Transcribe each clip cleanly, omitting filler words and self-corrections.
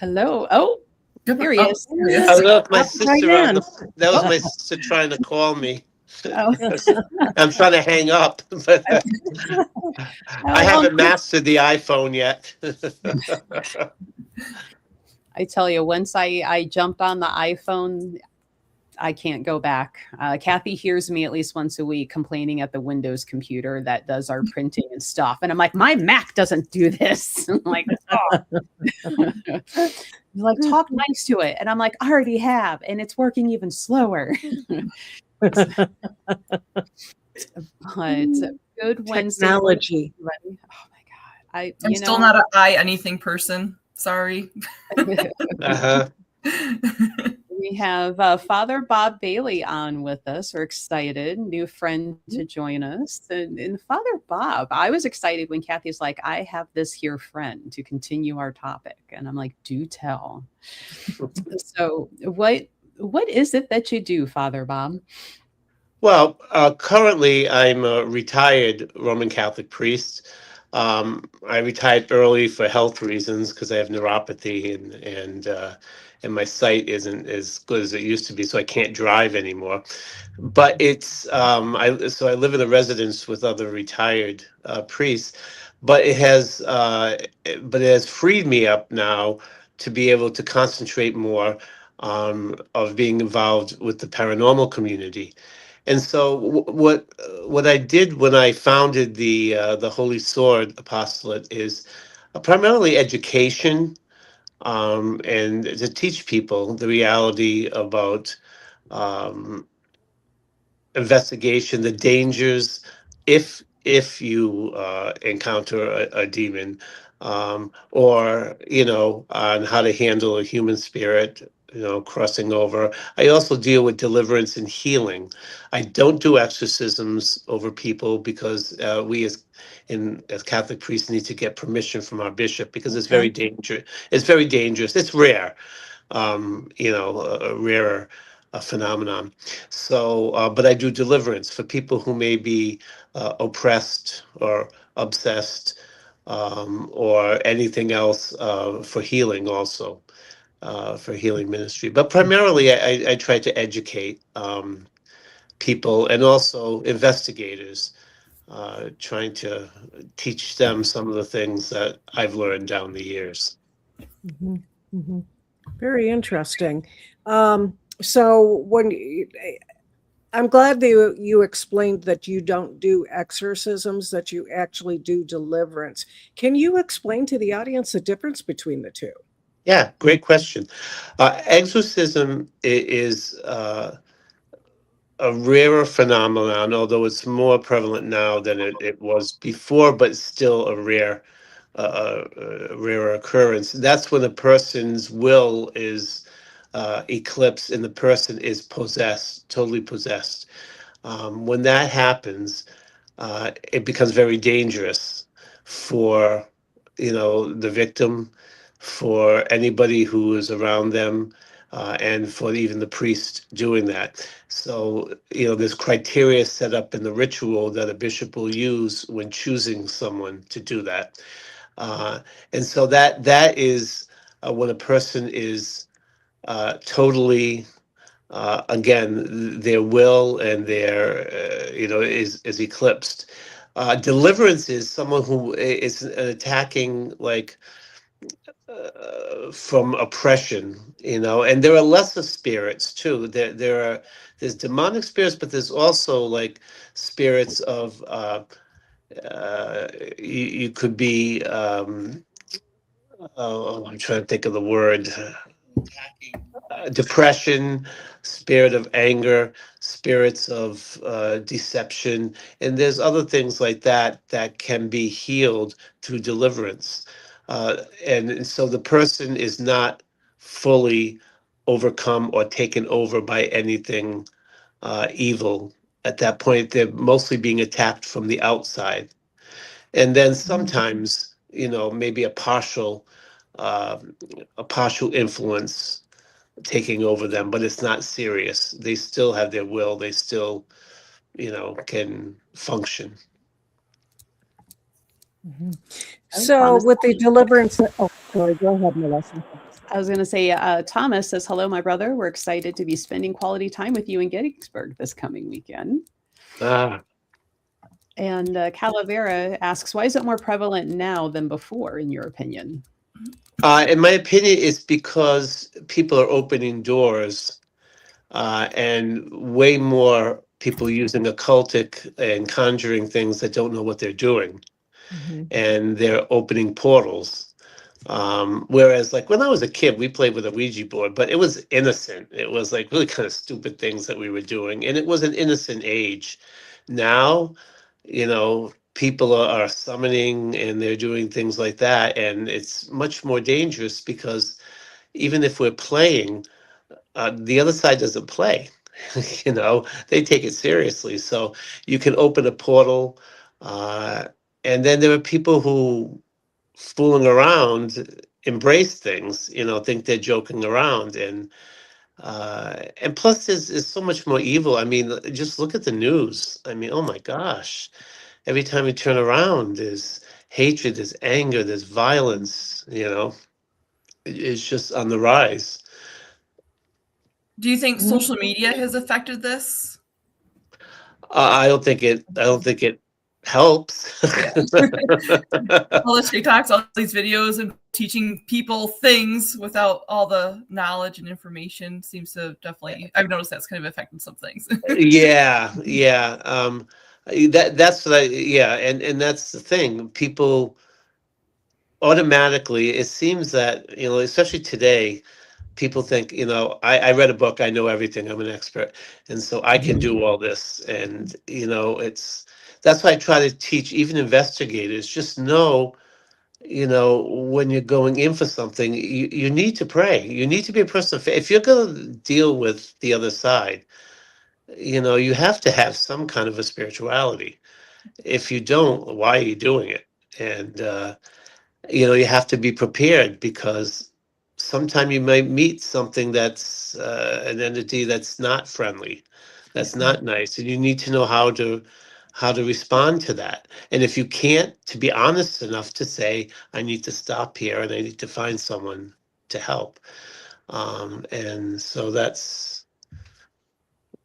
Hello. Oh, here he Oh, is. there he is. I don't know if my Up right sister in. that was my sister trying to call me. Oh, I'm trying to hang up, but I well, haven't mastered the iPhone yet. I tell you, once I jumped on the iPhone, I can't go back. Kathy hears me at least once a week complaining at the Windows computer that does our printing and stuff. And I'm like, my Mac doesn't do this. I'm like, oh. You're like, talk nice to it. And I'm like, I already have. And it's working even slower. But good Wednesday morning, Technology. everybody. Oh my God. I'm still not an I anything person. Sorry. Uh-huh. We have Father Bob Bailey on with us. We're excited, new friend to join us. And Father Bob, I was excited when Kathy's like, I have this here friend to continue our topic. And I'm like, do tell. So what is it that you do, Father Bob? Well, currently I'm a retired Roman Catholic priest. I retired early for health reasons because I have neuropathy and my sight isn't as good as it used to be, so I can't drive anymore. But I live in a residence with other retired priests, but it has freed me up now to be able to concentrate more of being involved with the paranormal community. And so what I did when I founded the Holy Sword Apostolate is primarily education, and to teach people the reality about um, investigation, the dangers if you encounter a demon, or on how to handle a human spirit, crossing over. I also deal with deliverance and healing. I don't do exorcisms over people because we as Catholic priests need to get permission from our bishop because it's very Okay. dangerous. It's very dangerous. It's rare, a rarer phenomenon. So, but I do deliverance for people who may be oppressed or obsessed, or anything else, for healing also, for healing ministry. But primarily, I try to educate people and also investigators, trying to teach them some of the things that I've learned down the years. Mhm, mhm. Very interesting. So I'm glad that you explained that you don't do exorcisms, that you actually do deliverance. Can you explain to the audience the difference between the two? Yeah, great question. Exorcism is a rarer phenomenon, although it's more prevalent now than it was before, but still a rarer occurrence. That's when a person's will is eclipsed and the person is possessed, totally possessed. When that happens, it becomes very dangerous for the victim, for anybody who is around them, and for even the priest doing that. So there's criteria set up in the ritual that a bishop will use when choosing someone to do that, and so that is when a person is totally, again, their will and their is eclipsed. Deliverance is someone who is attacking, like, from oppression, and there are lesser spirits too. There's demonic spirits, but there's also like spirits of, you could be, oh, I'm trying to think of the word, depression, spirit of anger, spirits of deception, and there's other things like that that can be healed through deliverance. And so the person is not fully overcome or taken over by anything evil. At that point, they're mostly being attacked from the outside. And then sometimes, maybe uh, a partial influence taking over them, but it's not serious. They still have their will. They still, can function. Mhm. I So promise. with the deliverance, oh, sorry, go ahead, Melissa. I was going to say, Thomas says, hello, my brother. We're excited to be spending quality time with you in Gettysburg this coming weekend. Ah, And Calavera asks, why is it more prevalent now than before, in your opinion? in my opinion, it's because people are opening doors, and way more people using occultic and conjuring things that don't know what they're doing, and they're opening portals. Whereas, like when I was a kid, we played with a Ouija board, but it was innocent. It was like really kind of stupid things that we were doing, and it was an innocent age. Now, people are summoning and they're doing things like that, and it's much more dangerous because even if we're playing, the other side doesn't play. They take it seriously. So you can open a portal, uh, and then there are people who fooling around embrace things, think they're joking around, and plus there's so much more evil. I mean, just look at the news. I mean, oh my gosh, every time you turn around there's hatred, there's anger, there's violence. It's just on the rise. Do you think social media has affected this? I don't think it helps. All the TikToks, all these videos, and teaching people things without all the knowledge and information seems to definitely. I've noticed that's kind of affecting some things. Yeah. That's what yeah, and that's the thing. People automatically, it seems that, especially today, people think, I read a book, I know everything, I'm an expert, and so I can do all this. And, that's why I try to teach even investigators, just know, when you're going in for something, you need to pray. You need to be a person of faith. If you're going to deal with the other side, you have to have some kind of a spirituality. If you don't, why are you doing it? And you have to be prepared, because sometime you might meet something that's an entity that's not friendly, that's not nice, and you need to know how to respond to that. And if you can't, to be honest enough to say, I need to stop here and I need to find someone to help. And so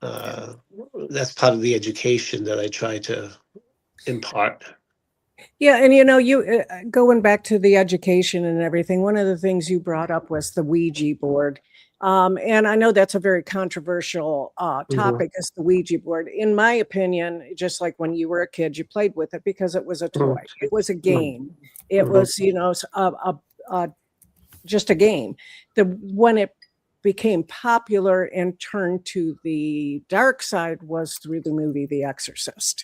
uh, that's part of the education that I try to impart. Yeah, and you going back to the education and everything, one of the things you brought up was the Ouija board. And I know that's a very controversial topic, is the Ouija board. In my opinion, just like when you were a kid, you played with it because it was a toy. It was a game. It was, just a game. When it became popular and turned to the dark side was through the movie The Exorcist.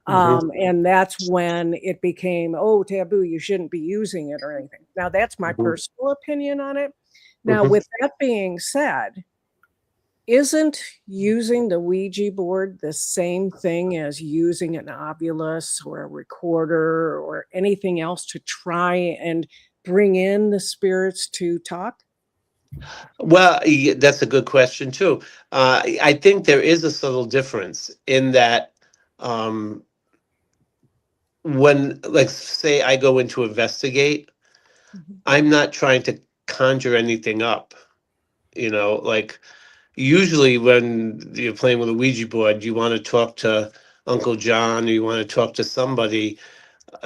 And that's when it became, taboo, you shouldn't be using it or anything. Now, that's my personal opinion on it. Now, with that being said, isn't using the Ouija board the same thing as using an ovulus or a recorder or anything else to try and bring in the spirits to talk? Well, that's a good question too. I think there is a subtle difference in that, when, like, say I go in to investigate, I'm not trying to conjure anything up. Like, usually when you're playing with a Ouija board, you want to talk to Uncle John, or you want to talk to somebody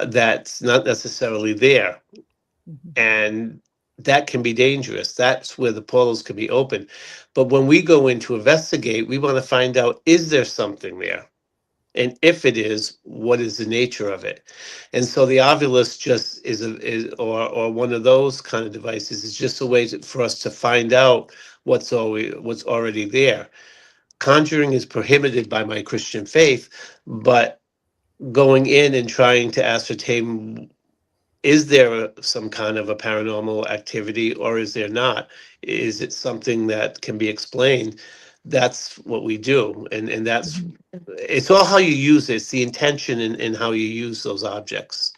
that's not necessarily there. And that can be dangerous. That's where the portals can be open. But when we go in to investigate, we want to find out, is there something there? And if it is, what is the nature of it? And so the Ovilus just or one of those kind of devices is just a way for us to find out what's already there. Conjuring is prohibited by my Christian faith, but going in and trying to ascertain, is there some kind of a paranormal activity or is there not? Is it something that can be explained? That's what we do. And that's, it's all how you use it. It's the intention in how you use those objects.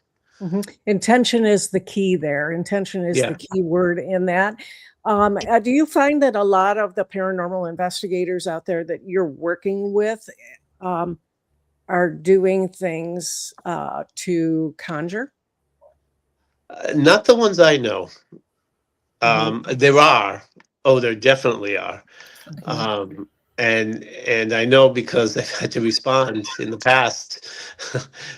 Intention is the key there. Intention is the key word in that. Do you find that a lot of the paranormal investigators out there that you're working with are doing things to conjure? Not the ones I know. There are. Oh, there definitely are. Okay. And I know because I've had to respond in the past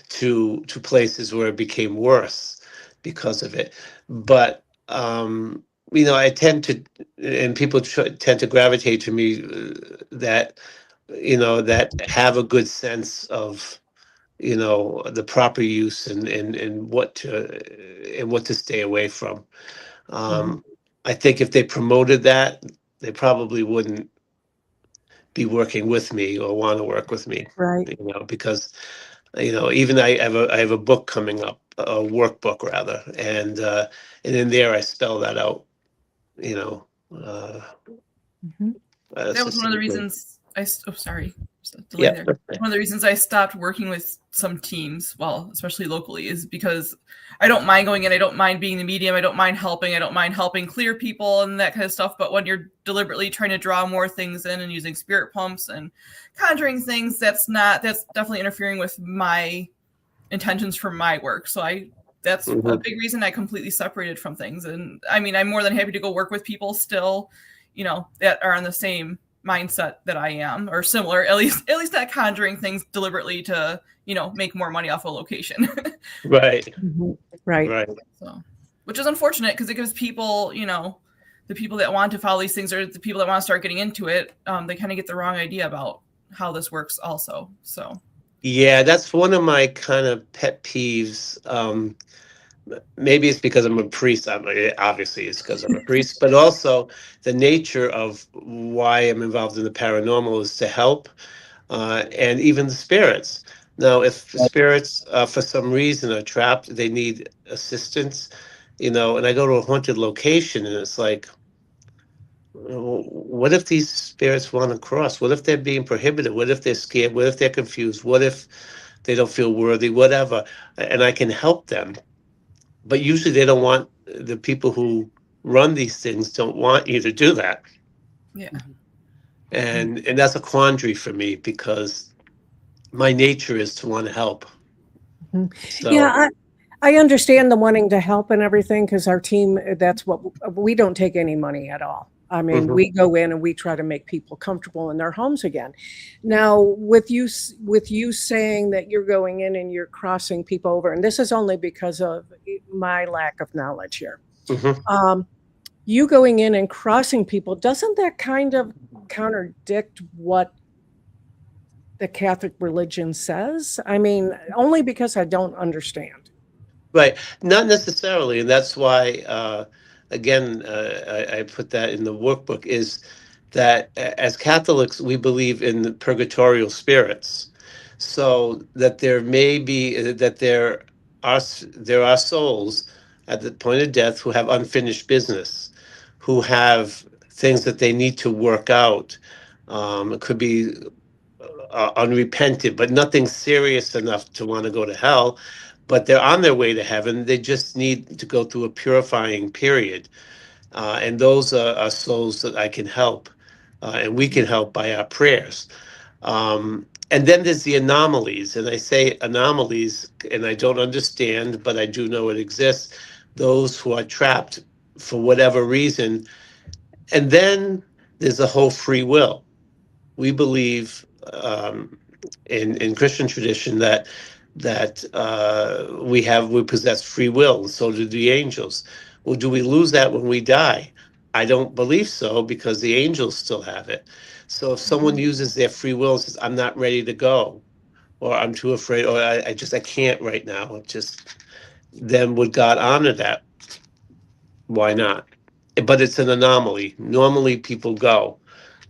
to places where it became worse because of it. But I tend to, and people tend to gravitate to me that that have a good sense of the proper use and what to stay away from. Um, I think if they promoted that, they probably wouldn't be working with me or want to work with me, Right. because even I have a book coming up, a workbook rather, and in there I spell that out, you know, uh, Mhm. That was one of the succinctly. reasons sorry, just a delay Yeah. there. One of the reasons I stopped working with some teams, well, especially locally, is because I don't mind going in. I don't mind being the medium. I don't mind helping. I don't mind helping clear people and that kind of stuff. But when you're deliberately trying to draw more things in and using spirit pumps and conjuring things, that's definitely interfering with my intentions for my work. So that's a Mhm. big reason I completely separated from things. And I mean, I'm more than happy to go work with people still, that are on the same mindset that I am, or similar, at least not conjuring things deliberately to, make more money off a location. Right. Right. Right. So, which is unfortunate because it gives people, the people that want to follow these things, or the people that want to start getting into it, they kind of get the wrong idea about how this works also. So Yeah, that's one of my kind of pet peeves. Maybe it's because I'm a priest. Obviously, it's because I'm a priest, but also the nature of why I'm involved in the paranormal is to help, and even the spirits. Now, if the spirits, for some reason, are trapped, they need assistance, and I go to a haunted location, and it's like, what if these spirits want to cross? What if they're being prohibited? What if they're scared? What if they're confused? What if they don't feel worthy? Whatever, and I can help them, but usually they don't want, the people who run these things don't want you to do that. yeah. And that's a quandary for me because my nature is to want to help. Mhm. So Yeah, I understand the wanting to help and everything because our team, that's what we don't take any money at all. I mean, mhm. we go in and we try to make people comfortable in their homes again. Now, with you saying that you're going in and you're crossing people over, and this is only because of my lack of knowledge here. Mhm. Um, you going in and crossing people, doesn't that kind of contradict what the Catholic religion says? I mean, only because I don't understand. Right, not necessarily, and that's why, again, I put that in the workbook, is that as Catholics we believe in the purgatorial spirits, so that there may be, that there are souls at the point of death who have unfinished business, who have things that they need to work out. It could be unrepented, but nothing serious enough to want to go to hell. But they're on their way to heaven. They just need to go through a purifying period. And those are souls that I can help. And we can help by our prayers. And then there's the anomalies. And I say anomalies, and I don't understand, but I do know it exists. Those who are trapped for whatever reason. And then there's the whole free will. We believe, in Christian tradition, that we possess free will, and so do the angels. Well, do we lose that when we die? I don't believe so, because the angels still have it. So if someone uses their free will and says, "I'm not ready to go," or "I'm too afraid," or I can't right now," then would God honor that? Why not? But it's an anomaly. Normally people go.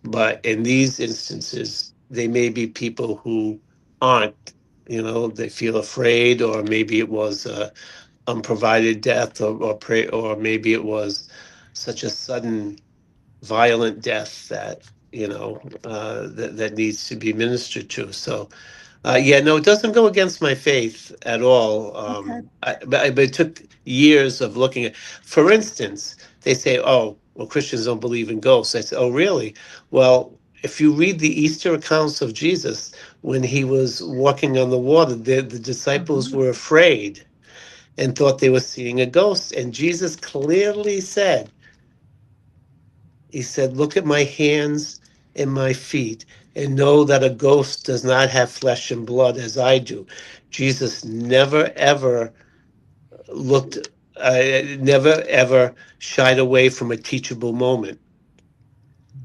But in these instances, they may be people who aren't, they feel afraid, or maybe it was unprovided death, or maybe it was such a sudden, violent death that, that needs to be ministered to. So, yeah, no, it doesn't go against my faith at all. Okay. But it took years of looking at. For instance, they say, "Oh, well, Christians don't believe in ghosts." I say, "Oh, really?" Well, if you read the Easter accounts of Jesus when he was walking on the water, the disciples were afraid and thought they were seeing a ghost, and Jesus clearly said, He said, "Look at my hands and my feet and know that a ghost does not have flesh and blood as I do." Jesus never ever looked, never ever shied away from a teachable moment.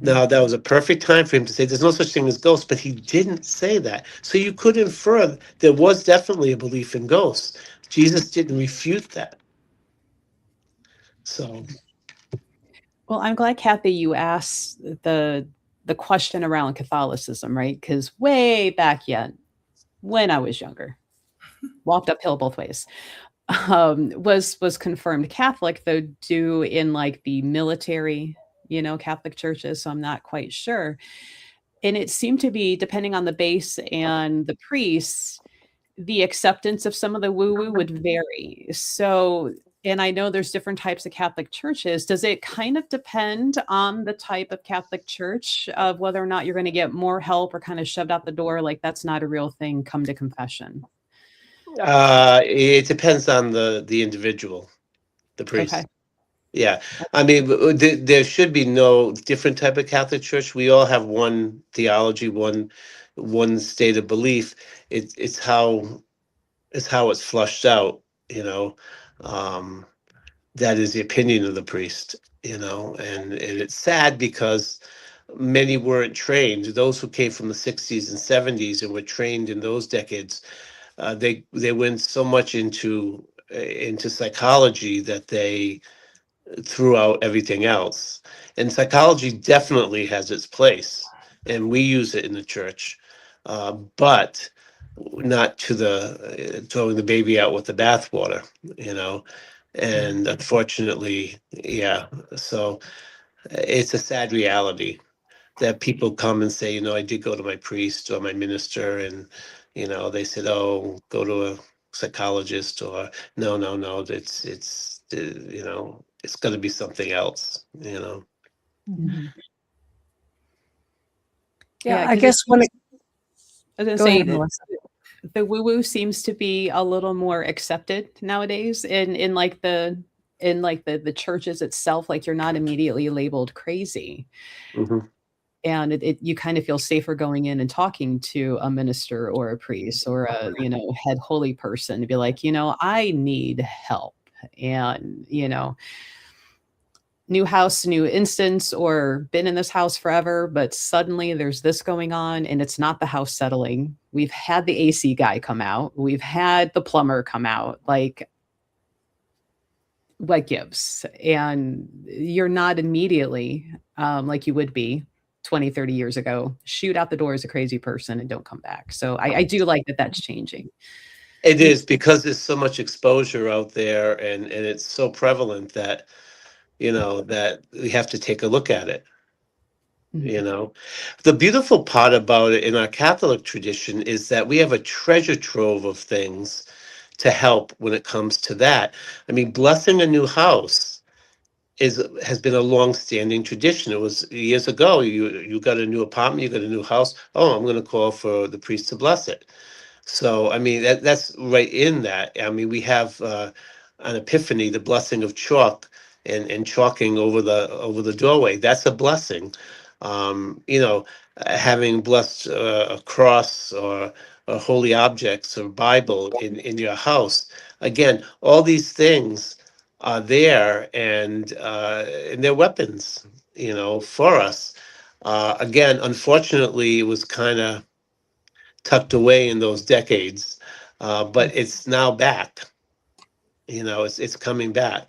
Now, that was a perfect time for him to say there's no such thing as ghosts, but he didn't say that. So you could infer there was definitely a belief in ghosts. Jesus didn't refute that. So, Well, I'm glad, Kathy, you asked the question around Catholicism, right? Because way back yet, when I was younger, walked uphill both ways. Was confirmed Catholic, though do in like the military, Catholic churches. So I'm not quite sure. And it seemed to be depending on the base and the priests, the acceptance of some of the woo woo would vary. So, and I know there's different types of Catholic churches. Does it kind of depend on the type of Catholic church of whether or not you're going to get more help or kind of shoved out the door? Like, that's not a real thing. Come to confession. it depends on the individual, the Okay. priest. Yeah, I mean, there should be no different type of Catholic Church. We all have one theology, one state of belief. It's how it's flushed out. You know, um, that is the opinion of the priest. And it's sad because many weren't trained. Those who came from the '60s and '70s and were trained in those decades, they went so much into psychology that they threw out everything else. And psychology definitely has its place, and we use it in the church, but not to the throwing the baby out with the bathwater, you know. And unfortunately, yeah. So it's a sad reality that people come and say, I did go to my priest or my minister, and they said, "Oh, go to a psychologist," or no, no, no, it's going to be something else. Mhm. Yeah, Yeah, I 'cause guess when it, I was gonna go say ahead, that Melissa. the woo-woo seems to be a little more accepted nowadays in like the churches itself, like you're not immediately labeled crazy. Hmm. And it you kind of feel safer going in and talking to a minister or a priest or a, head holy person to be like, I need help. And, new house, new instance, or been in this house forever, but suddenly there's this going on and it's not the house settling. We've had the AC guy come out, we've had the plumber come out. Like, what gives? And you're not immediately like you would be 20, 30 years ago, shoot out the door as a crazy person and don't come back. So I do like that that's changing. It is because there's so much exposure out there, and it's so prevalent that we have to take a look at it. You Mhm. know, the beautiful part about it in our Catholic tradition is that we have a treasure trove of things to help when it comes to that. I mean, blessing a new house has been a long-standing tradition. It was years ago. You got a new apartment, you got a new house. Oh, I'm going to call for the priest to bless it. So, I mean, that's right in that. I mean, we have an epiphany, the blessing of chalk and chalking over the doorway. That's a blessing. Having blessed a cross or holy objects or Bible in your house. Again, all these things are there, and they're weapons, for us. Again, unfortunately, it was kind of tucked away in those decades, but it's now back. It's coming back.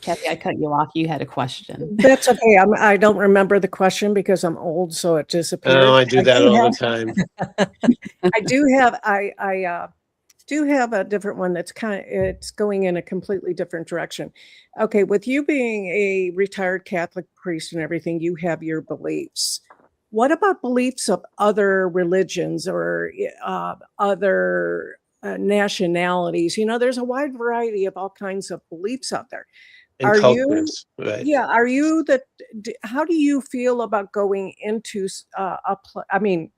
Kathy, I cut you off. You had a question. That's okay. I don't remember the question because I'm old, so it disappeared. Oh, I do that all the time. I do have a different one that's it's going in a completely different direction. Okay, with you being a retired Catholic priest and everything, you have your beliefs. What about beliefs of other religions or other nationalities? There's a wide variety of all kinds of beliefs out there. And Are you, cultures, right? yeah, are you that, how do you feel about going into I mean,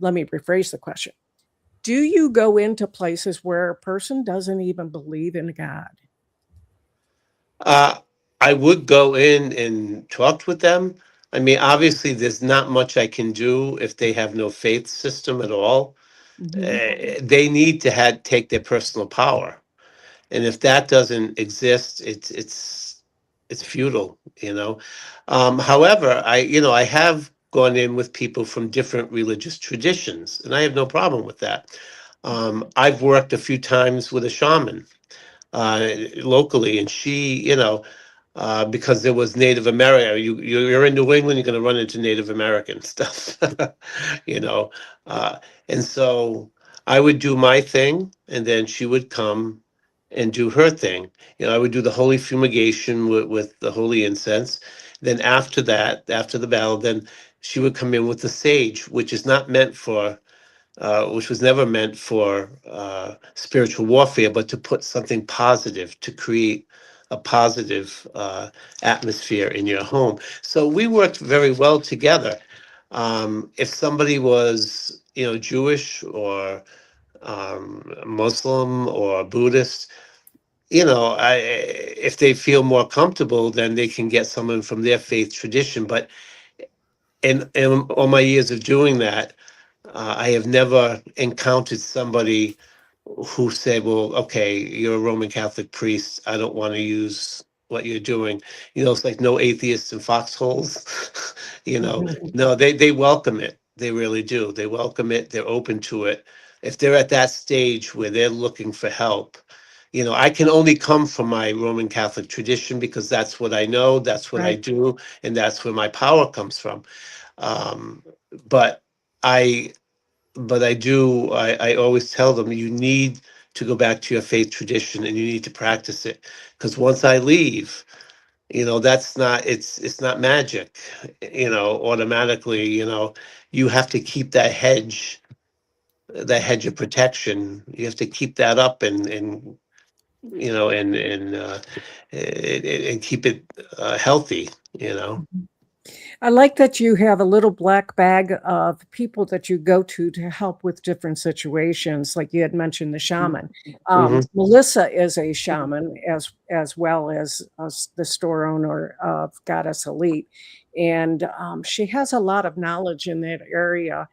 let me rephrase the question. Do you go into places where a person doesn't even believe in God? Uh, I would go in and talk with them. I mean, obviously, there's not much I can do if they have no faith system at all. Mhm. They need to take their personal power, and if that doesn't exist, it's futile, you know. However, I have gone in with people from different religious traditions, and I have no problem with that. I've worked a few times with a shaman locally, and she, because there was Native America. You're in New England, you're going to run into Native American stuff, you know. Uh, and so I would do my thing, and then she would come and do her thing. I would do the holy fumigation with the holy incense. Then after that, after the battle, then she would come in with the sage, which was never meant for spiritual warfare, but to put something positive, to create a positive atmosphere in your home. So we worked very well together. If somebody was, Jewish or Muslim or Buddhist, if they feel more comfortable, then they can get someone from their faith tradition. But in all my years of doing that, I have never encountered somebody who said, "Well, okay, you're a Roman Catholic priest. I don't want to use what you're doing." It's like no atheists in foxholes. Mhm. No, they welcome it. They really do. They welcome it. They're open to it. If they're at that stage where they're looking for help, I can only come from my Roman Catholic tradition because that's what I know, that's what I Right. do, and that's where my power comes from. Um, but I I always tell them you need to go back to your faith tradition and you need to practice it. Because once I leave, that's not, it's not magic, automatically, you have to keep that hedge of protection. You have to keep that up and you know, and keep it healthy, you know. I like that you have a little black bag of people that you go to help with different situations. Like you had mentioned the shaman. Hmm. Melissa is a shaman as well as the store owner of Goddess Elite, and she has a lot of knowledge in that area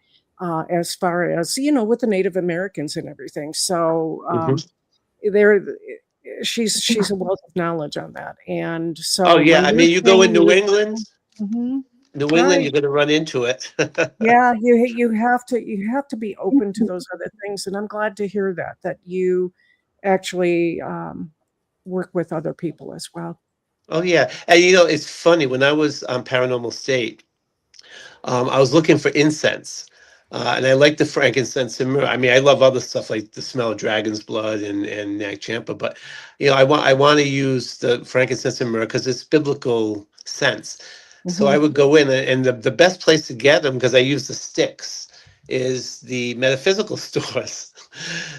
as far as with the Native Americans and everything. So Hmm. there, she's a wealth of knowledge on that. And Oh so yeah, when I you're mean, you go in saying New you England. Mhm. New England, Right. you're going to run into it. Yeah, you have to be open to those other things, and I'm glad to hear that you actually, work with other people as well. Oh yeah, and it's funny when I was on Paranormal State, I was looking for incense, and I like the frankincense and myrrh. I mean, I love other stuff like the smell of dragon's blood and nag champa, but I want to use the frankincense and myrrh because it's biblical sense. So I Mhm. would go in, and the best place to get them, because I use the sticks, is the metaphysical stores.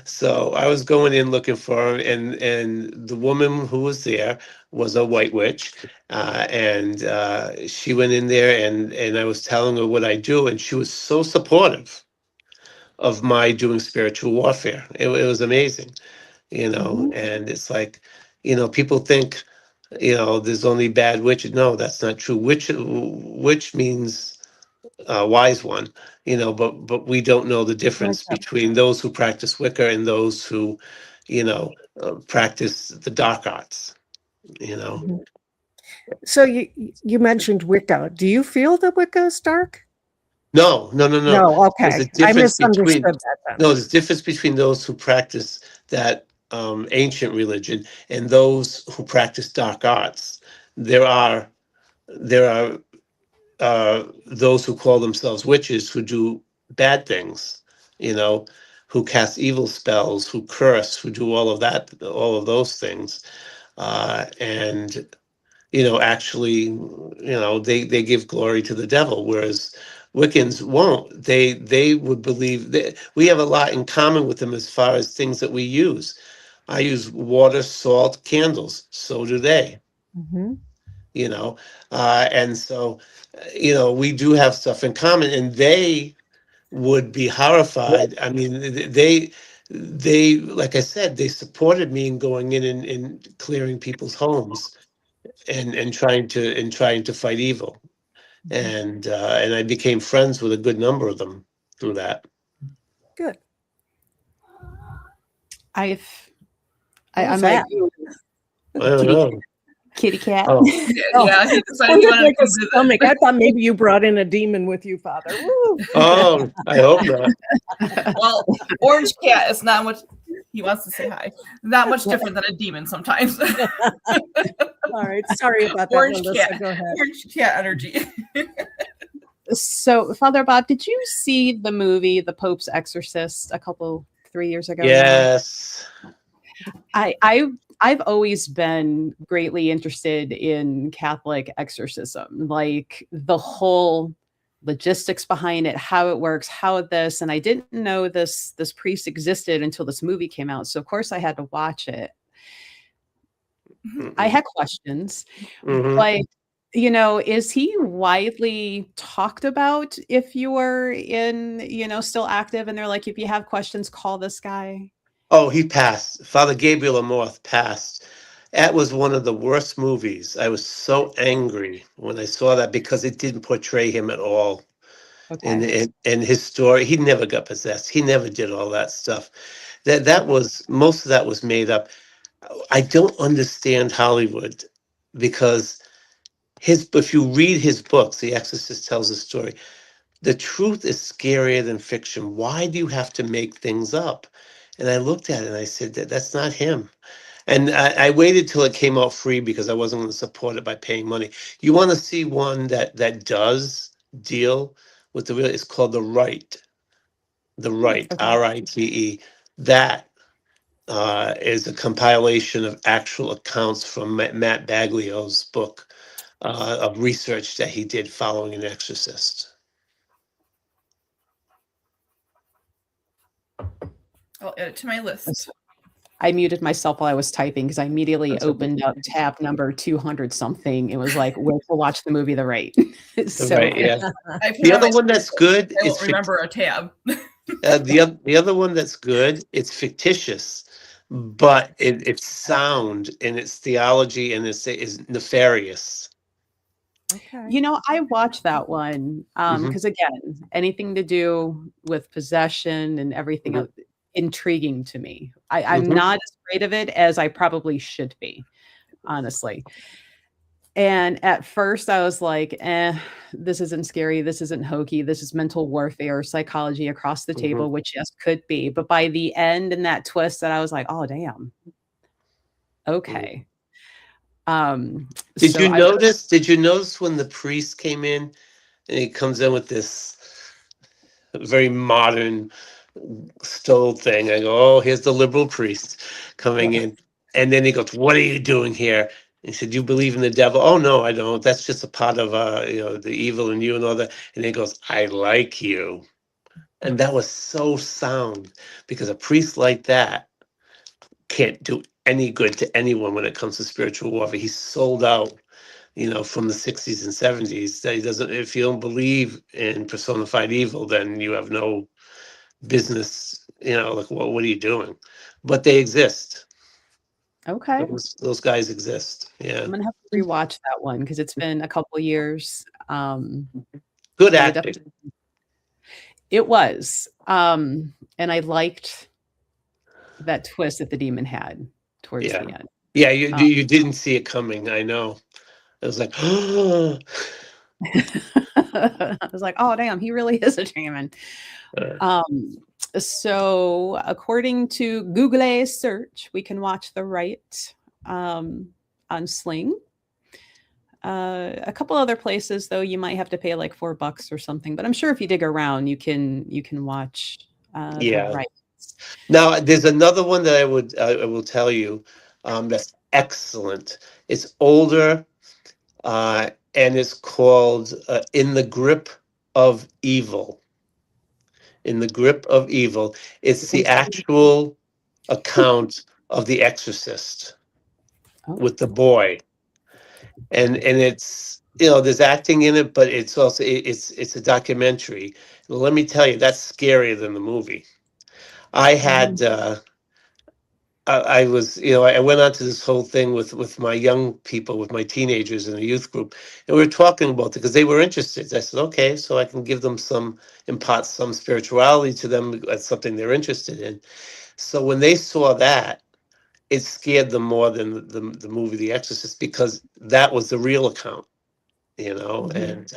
So I was going in looking for 'em, and the woman who was there was a white witch, and she went in there, and I was telling her what I do, and she was so supportive of my doing spiritual warfare. It was amazing, Mhm. and it's like, people think, there's only bad witches. No, that's not true. Witch means wise one, but we don't know the Like difference that. between those who practice Wicca and those who, practice the dark arts, you know. Mhm. So you mentioned Wicca. Do you feel that Wicca is dark? No, no, no, no. No, There's a okay. I difference between misunderstood that then. no, there's a difference between those who practice that ancient religion and those who practice dark arts. There are there are those who call themselves witches who do bad things, you know, who cast evil spells, who curse, who do all of that, all of those things, and actually, they give glory to the devil, whereas Wiccans won't. They would believe that we have a lot in common with them as far as things that we use. I use water, salt, candles. So do they. Mhm. You know, and so we do have stuff in common, and they would be horrified. I mean, they like I said, they supported me in going in and clearing people's homes, and trying to fight evil. And I became friends with a good number of them through that. Good. I'm was like, that? I don't know. kitty cat. Oh, Yeah, he decided he Sounded wanted like to a visit. stomach. I thought maybe you brought in a demon with you, Father. Woo. oh, I hope not. Well, orange cat is not much. He wants to say hi. Not much different than a demon sometimes. All right. Sorry about that, Orange Melissa. cat. Go ahead. Orange cat energy. So, Father Bob, did you see the movie The Pope's Exorcist 3 years ago? now? Yes. I've always been greatly interested in Catholic exorcism, like the whole logistics behind it, how it works, how this, and I didn't know this priest existed until this movie came out. So of course I had to watch it. I had questions, Mhm. but is he widely talked about if you were still active and they're like, if you have questions, call this guy? Oh, he passed. Father Gabriel Amorth passed. That was one of the worst movies. I was so angry when I saw that because it didn't portray him at all. Okay. In his story, he never got possessed. He never did all that stuff. That was most of that was made up. I don't understand Hollywood because if you read his books, The Exorcist tells a story. The truth is scarier than fiction. Why do you have to make things up? And I looked at it and I said, that's not him. And I waited till it came out free because I wasn't going to support it by paying money. You want to see one that does deal with the real, it's called The Rite. The Rite, Okay. Rite. That is a compilation of actual accounts from Matt Baglio's book of research that he did following an exorcist. I'll add it to my list. I muted myself while I was typing because I immediately That's okay. opened up tab number 200 something. It was like, wait to watch the movie The Right. The Rite, yeah. I put The it on other my one that's good I is won't remember a tab. the other one that's good. It's fictitious, but it's sound and it's theology and is nefarious. Okay. I watched that one because again, anything to do with possession and everything else, intriguing to me. I'm not as afraid of it as I probably should be, honestly. And at first I was like, this isn't scary. This isn't hokey. This is mental warfare, psychology across the table, which yes, could be. But by the end and that twist that I was like, oh, damn. Okay. Did So you notice when the priest came in and he comes in with this very modern stole thing? I go, oh, here's the liberal priest coming in. And then he goes, what are you doing here? He said, you believe in the devil? Oh, no, I don't. That's just a part of the evil in you and all that. And he goes, I like you. And that was so sound because a priest like that can't do any good to anyone when it comes to spiritual warfare. He's sold out, from the 60s and 70s. That he doesn't, if you don't believe in personified evil, then you have no business, like, what are you doing? But they exist. okay. Those guys exist. Yeah. I'm gonna have to rewatch that one because it's been a couple of years. Good acting. It was. And I liked that twist that the demon had towards the end. Yeah, you didn't see it coming. I know. It was like, oh. I was like, oh, damn, he really is a demon. So according to Google search, we can watch The Right on Sling. A couple other places though, you might have to pay like $4 or something, but I'm sure if you dig around, you can watch The Right. Now there's another one that I will tell you that's excellent. It's older and it's called In the Grip of Evil. In the Grip of Evil. It's the actual account of The Exorcist with the boy. And it's, there's acting in it, but it's also it's a documentary. Let me tell you, that's scarier than the movie. I had I was, I went on to this whole thing with my young people, with my teenagers in the youth group, and we were talking about it because they were interested. I said, okay, so I can give them impart some spirituality to them. That's something they're interested in. So when they saw that, it scared them more than the movie The Exorcist, because that was the real account, and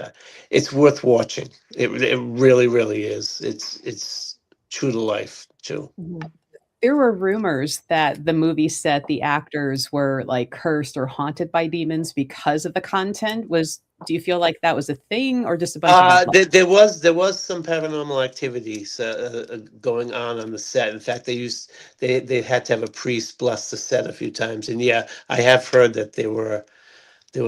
it's worth watching. It really, really is. It's true to life too. There were rumors that the movie set the actors were like cursed or haunted by demons because of the content. Do you feel like that was a thing, or just a bunch of There was some paranormal activities going on the set. In fact, they had to have a priest bless the set a few times. And yeah, I have heard that there were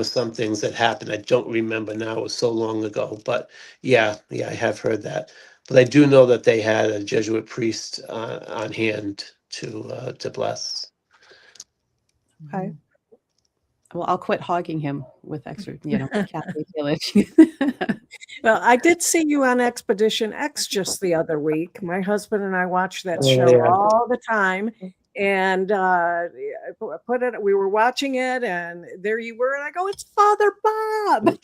some things that happened. I don't remember now; it was so long ago. But yeah, I have heard that. But I do know that they had a Jesuit priest on hand to bless. Okay. Well, I'll quit hogging him with extra, Catholic village. Well, I did see you on Expedition X just the other week. My husband and I watched that Oh, show yeah. all the time, and we were watching it, and there you were, and I go, "It's Father Bob."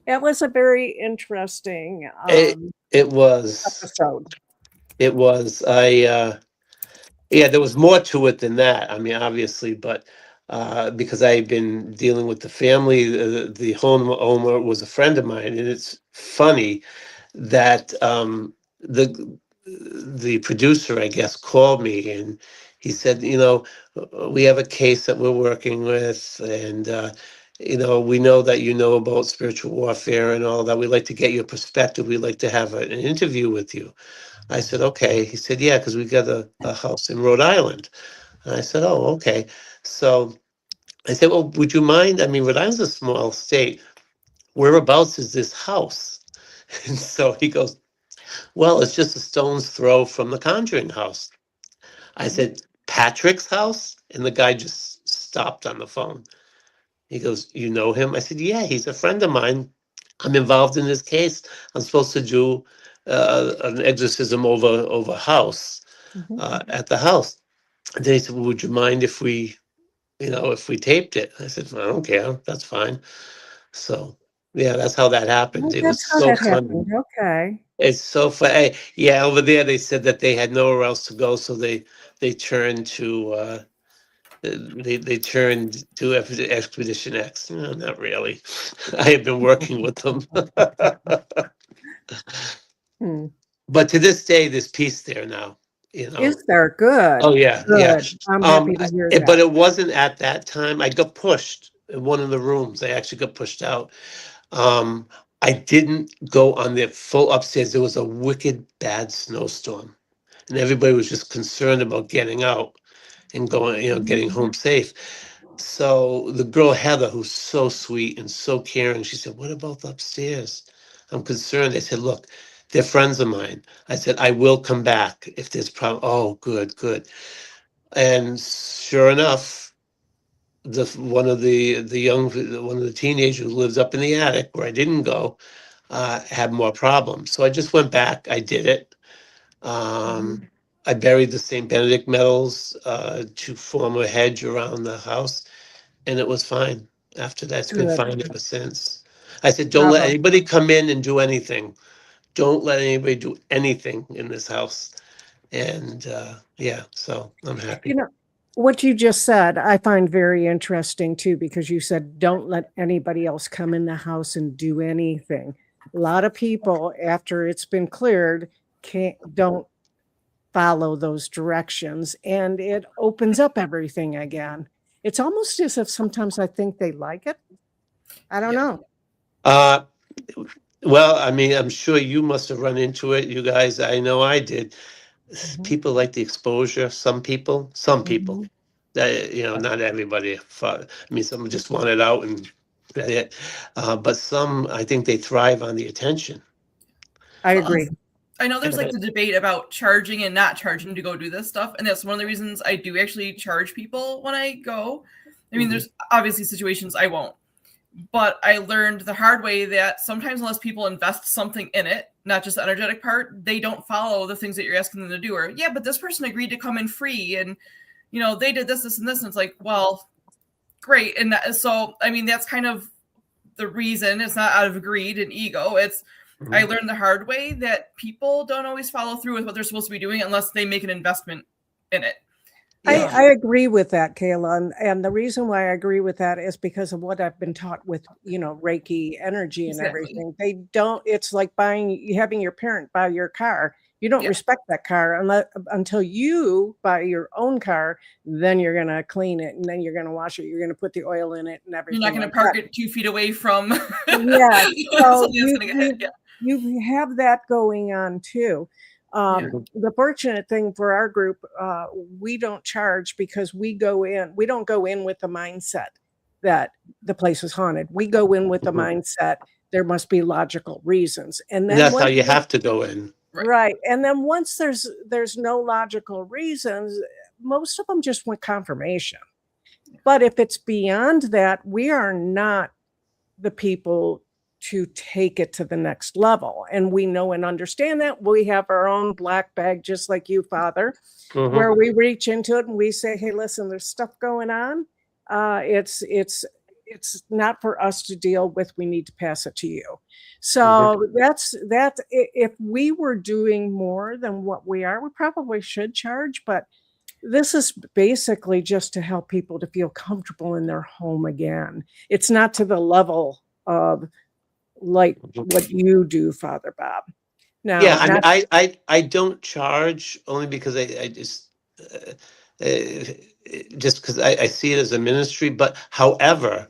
It was a very interesting It was. episode. It was. There was more to it than that. I mean, obviously, but because I had been dealing with the family, the homeowner was a friend of mine, and it's funny that the producer, I guess, called me, and he said, we have a case that we're working with, and we know that you know about spiritual warfare and all that. We'd like to get your perspective. We'd like to have an interview with you. I said, okay. He said, yeah, because we got a house in Rhode Island. And I said, oh, okay. So I said, well, would you mind? I mean, Rhode Island's a small state. Whereabouts is this house? And so he goes, well, it's just a stone's throw from the Conjuring house. I said, Patrick's house? And the guy just stopped on the phone. He goes, you know him? I said, yeah, he's a friend of mine. I'm involved in this case. I'm supposed to do an exorcism over house at the house. And they said, well, would you mind if we taped it? I said, well, I don't care. That's fine. So yeah, that's how that happened. It was That's how so that funny. happened. Okay. It's so funny. Yeah, over there they said that they had nowhere else to go, so they turned to they turned to Expedition X. No, not really. I have been working with them. But to this day, there's peace there now. Is there good? Oh yeah, Good. yeah. I'm happy to hear that. But it wasn't at that time. I got pushed in one of the rooms. I actually got pushed out. I didn't go on the full upstairs. There was a wicked bad snowstorm, and everybody was just concerned about getting out and going, getting home safe. So the girl Heather, who's so sweet and so caring, she said, "What about the upstairs? I'm concerned." I said, "Look, they're friends of mine." I said, "I will come back if there's problem." Oh, good, good. And sure enough, one of the teenagers who lives up in the attic where I didn't go had more problems. So I just went back. I did it. I buried the St. Benedict medals to form a hedge around the house, and it was fine. After that, it's been Good. fine ever since. I said, don't let anybody come in and do anything. Don't let anybody do anything in this house. And so I'm happy. What you just said, I find very interesting too, because you said, don't let anybody else come in the house and do anything. A lot of people, after it's been cleared, don't follow those directions, and it opens up everything again. It's almost as if sometimes I think they like it. I don't know. Well, I mean, I'm sure you must have run into it, you guys. I know I did. People like the exposure. Some people. That not everybody. I mean, some just want it out and that's it. But some, I think, they thrive on the attention. I agree. I know there's like the debate about charging and not charging to go do this stuff, and that's one of the reasons I do actually charge people when I go. I mean, there's obviously situations I won't. But I learned the hard way that sometimes unless people invest something in it, not just the energetic part, they don't follow the things that you're asking them to do. Or, yeah, but this person agreed to come in free and, they did this, this, and this. And it's like, well, great. And so, I mean, that's kind of the reason. It's not out of greed and ego. It's, I learned the hard way that people don't always follow through with what they're supposed to be doing unless they make an investment in it. Yeah. I agree with that, Kayla. And the reason why I agree with that is because of what I've been taught with, Reiki energy and Exactly. everything. It's like having your parent buy your car. You don't Yeah. respect that car until you buy your own car. Then you're going to clean it and then you're going to wash it. You're going to put the oil in it and everything. You're not going to park it 2 feet away from. Yeah. So something that's going to get hit. Yeah. you have that going on too. The fortunate thing for our group, we don't charge because we don't go in with the mindset that the place is haunted. We go in with the mindset there must be logical reasons. And then that's how you have to go in. Right. And then once there's no logical reasons, most of them just want confirmation. But if it's beyond that, we are not the people to take it to the next level. And we know and understand that. We have our own black bag, just like you, Father, where we reach into it and we say, hey, listen, there's stuff going on. It's not for us to deal with. We need to pass it to you. So that's if we were doing more than what we are, we probably should charge, but this is basically just to help people to feel comfortable in their home again. It's not to the level of like what you do, Father Bob. Now, Yeah, I don't charge only because I just because I see it as a ministry. But however,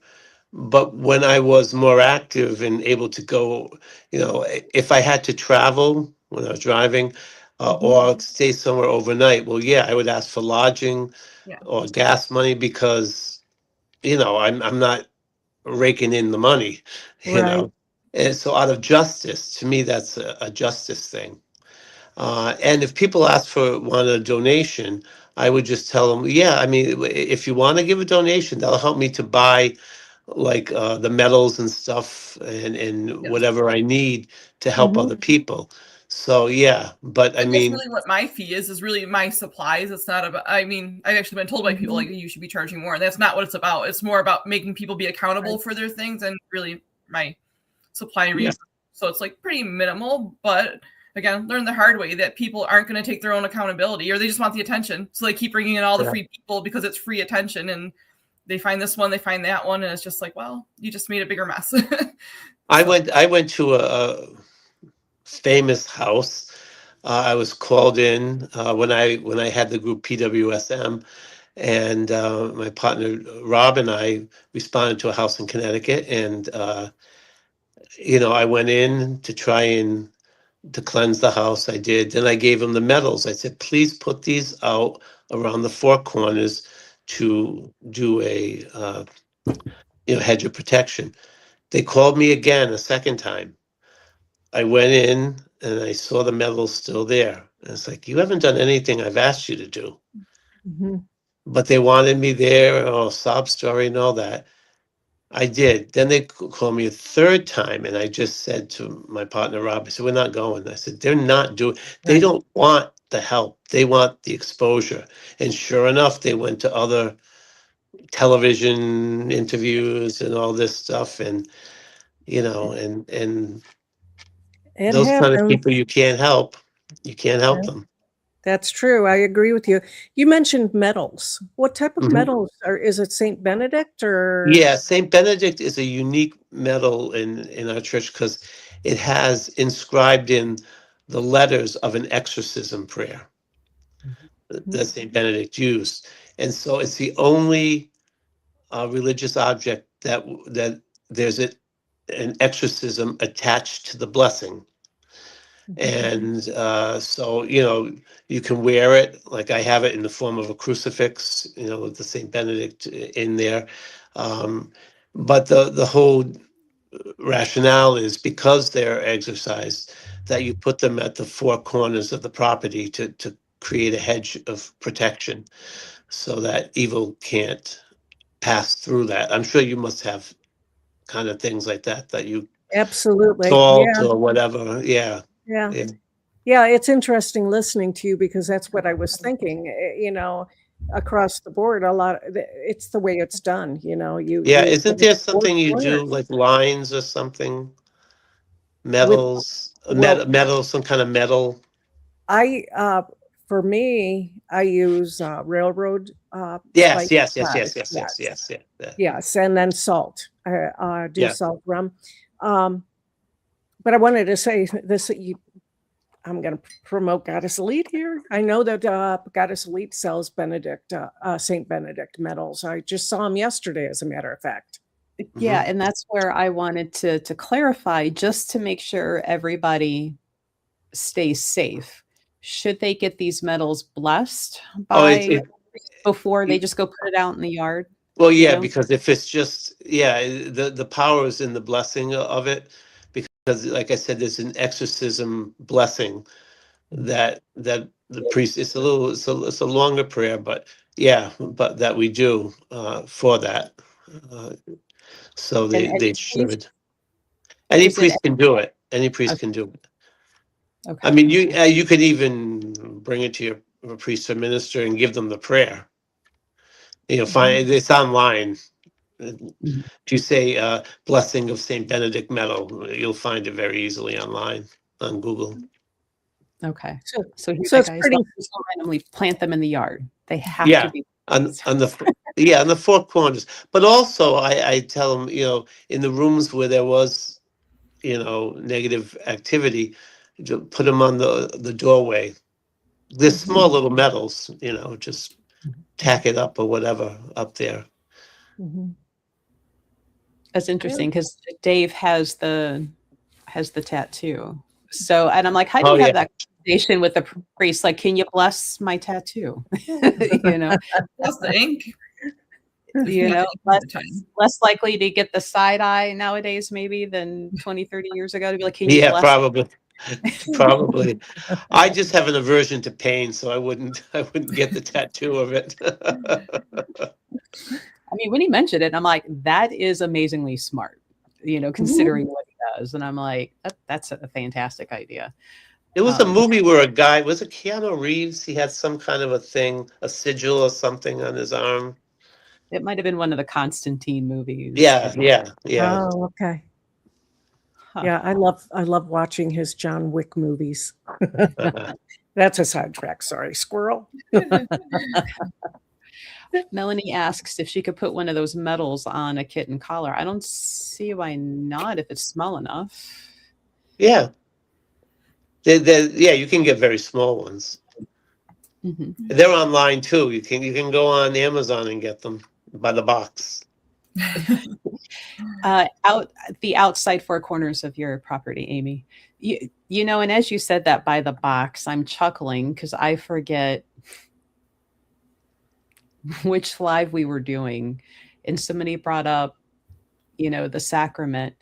when I was more active and able to go, if I had to travel when I was driving or stay somewhere overnight, well, yeah, I would ask for lodging or gas money because, I'm not raking in the money, right. And so out of justice, to me, that's a justice thing. And if people want a donation, I would just tell them, yeah, I mean, if you want to give a donation, that'll help me to buy like the medals and stuff and whatever I need to help other people. So yeah, but I mean, that's really what my fee is really my supplies. It's not about, I mean, I've actually been told by people like you should be charging more. And that's not what it's about. It's more about making people be accountable for their things and really my supply resources. So it's like pretty minimal, but again, learn the hard way that people aren't going to take their own accountability or they just want the attention. So they keep bringing in all the free people because it's free attention and they find this one, they find that one. And it's just like, well, you just made a bigger mess. I went to a famous house. I was called in when I had the group PWSM, and my partner Rob and I responded to a house in Connecticut, and I went in to try and to cleanse the house. I did. Then I gave them the medals. I said, please put these out around the four corners to do a hedge of protection. They called me again a second time. I went in and I saw the medals still there. And it's like, you haven't done anything I've asked you to do. But they wanted me there, sob story and all that. I did. Then they called me a third time, and I just said to my partner Rob, I said, we're not going. I said, they're not doing, they don't want the help. They want the exposure. And sure enough, they went to other television interviews and all this stuff. And, and It those kind of happens. people you can't help. You can't help them. That's true. I agree with you. You mentioned medals. What type of medals is it? Saint Benedict or? Yeah, Saint Benedict is a unique medal in our church because it has inscribed in the letters of an exorcism prayer that Saint Benedict used, and so it's the only religious object that there's an exorcism attached to the blessing. And so, you can wear it, like I have it in the form of a crucifix, with the Saint Benedict in there. But the whole rationale is because they're exorcised, that you put them at the four corners of the property to create a hedge of protection so that evil can't pass through that. I'm sure you must have kind of things like that you Absolutely. salt Yeah. or whatever. Yeah. Yeah. Yeah. Yeah. It's interesting listening to you because that's what I was thinking, across the board, it's the way it's done, Yeah. you Isn't put it there four something you do corners like lines or something? with, Metals, well, metal, some kind of metal. I, for me, I use, railroad, Yes, spice. yes, yes, Ties. yes, yes, yes, Yes. yes, yeah, Yes. And then salt. I do yeah. salt rum. Um, but I wanted to say this, I'm going to promote Goddess Elite here. I know that Goddess Elite sells St. Benedict medals. I just saw them yesterday, as a matter of fact. Yeah, Mhm. and that's where I wanted to clarify, just to make sure everybody stays safe. Should they get these medals blessed Oh, by before they just go put it out in the yard? well, You yeah, know? because if it's just, yeah, the power is in the blessing of it, because like I said, there's an exorcism blessing that the priest, it's a longer prayer, but yeah, but that we do for that. Uh, so And they any priest, should. Any is it priest can do it. Any priest okay? can do it. I Okay. mean, you could even bring it to your priest or minister and give them the prayer. Find it's online. Mhm. If you say blessing of Saint Benedict medal, you'll find it very easily online on Google. Okay. So, So here, so it's guys, pretty. don't just randomly plant them in the yard. They have to Yeah, be. on the yeah, on the four corners. But also, I tell them, in the rooms where there was, negative activity, to put them on the doorway. They're Mhm. small little metals, just Mhm. tack it up or whatever up there. Mhm. That's interesting because Dave has the tattoo. So, and I'm like, how do Oh you have yeah, that conversation with the priest? Like, can you bless my tattoo? you know, Plus the ink. If you not know, the ink at the time. less likely to get the side eye nowadays, maybe than 20, 30 years ago to be like, can you yeah, bless? probably, probably. I just have an aversion to pain, so I wouldn't get the tattoo of it. I mean, when he mentioned it, I'm like, that is amazingly smart, considering what he does. And I'm like, that's a fantastic idea. There was a Um, movie where a guy, was it Keanu Reeves? He had some kind of a thing, a sigil or something on his arm. it might have been one of the Constantine movies Yeah, that he, yeah, yeah. Oh, okay. huh. Yeah, I love watching his John Wick movies. That's a sidetrack. Sorry, squirrel. Melanie asks if she could put one of those medals on a kitten collar. I don't see why not if it's small enough. Yeah. Yeah, you can get very small ones. Mhm. They're online too. You can go on Amazon and get them by the box. Out the outside four corners of your property, Amy. And as you said that by the box, I'm chuckling because I forget which live we were doing, and somebody brought up, the sacrament.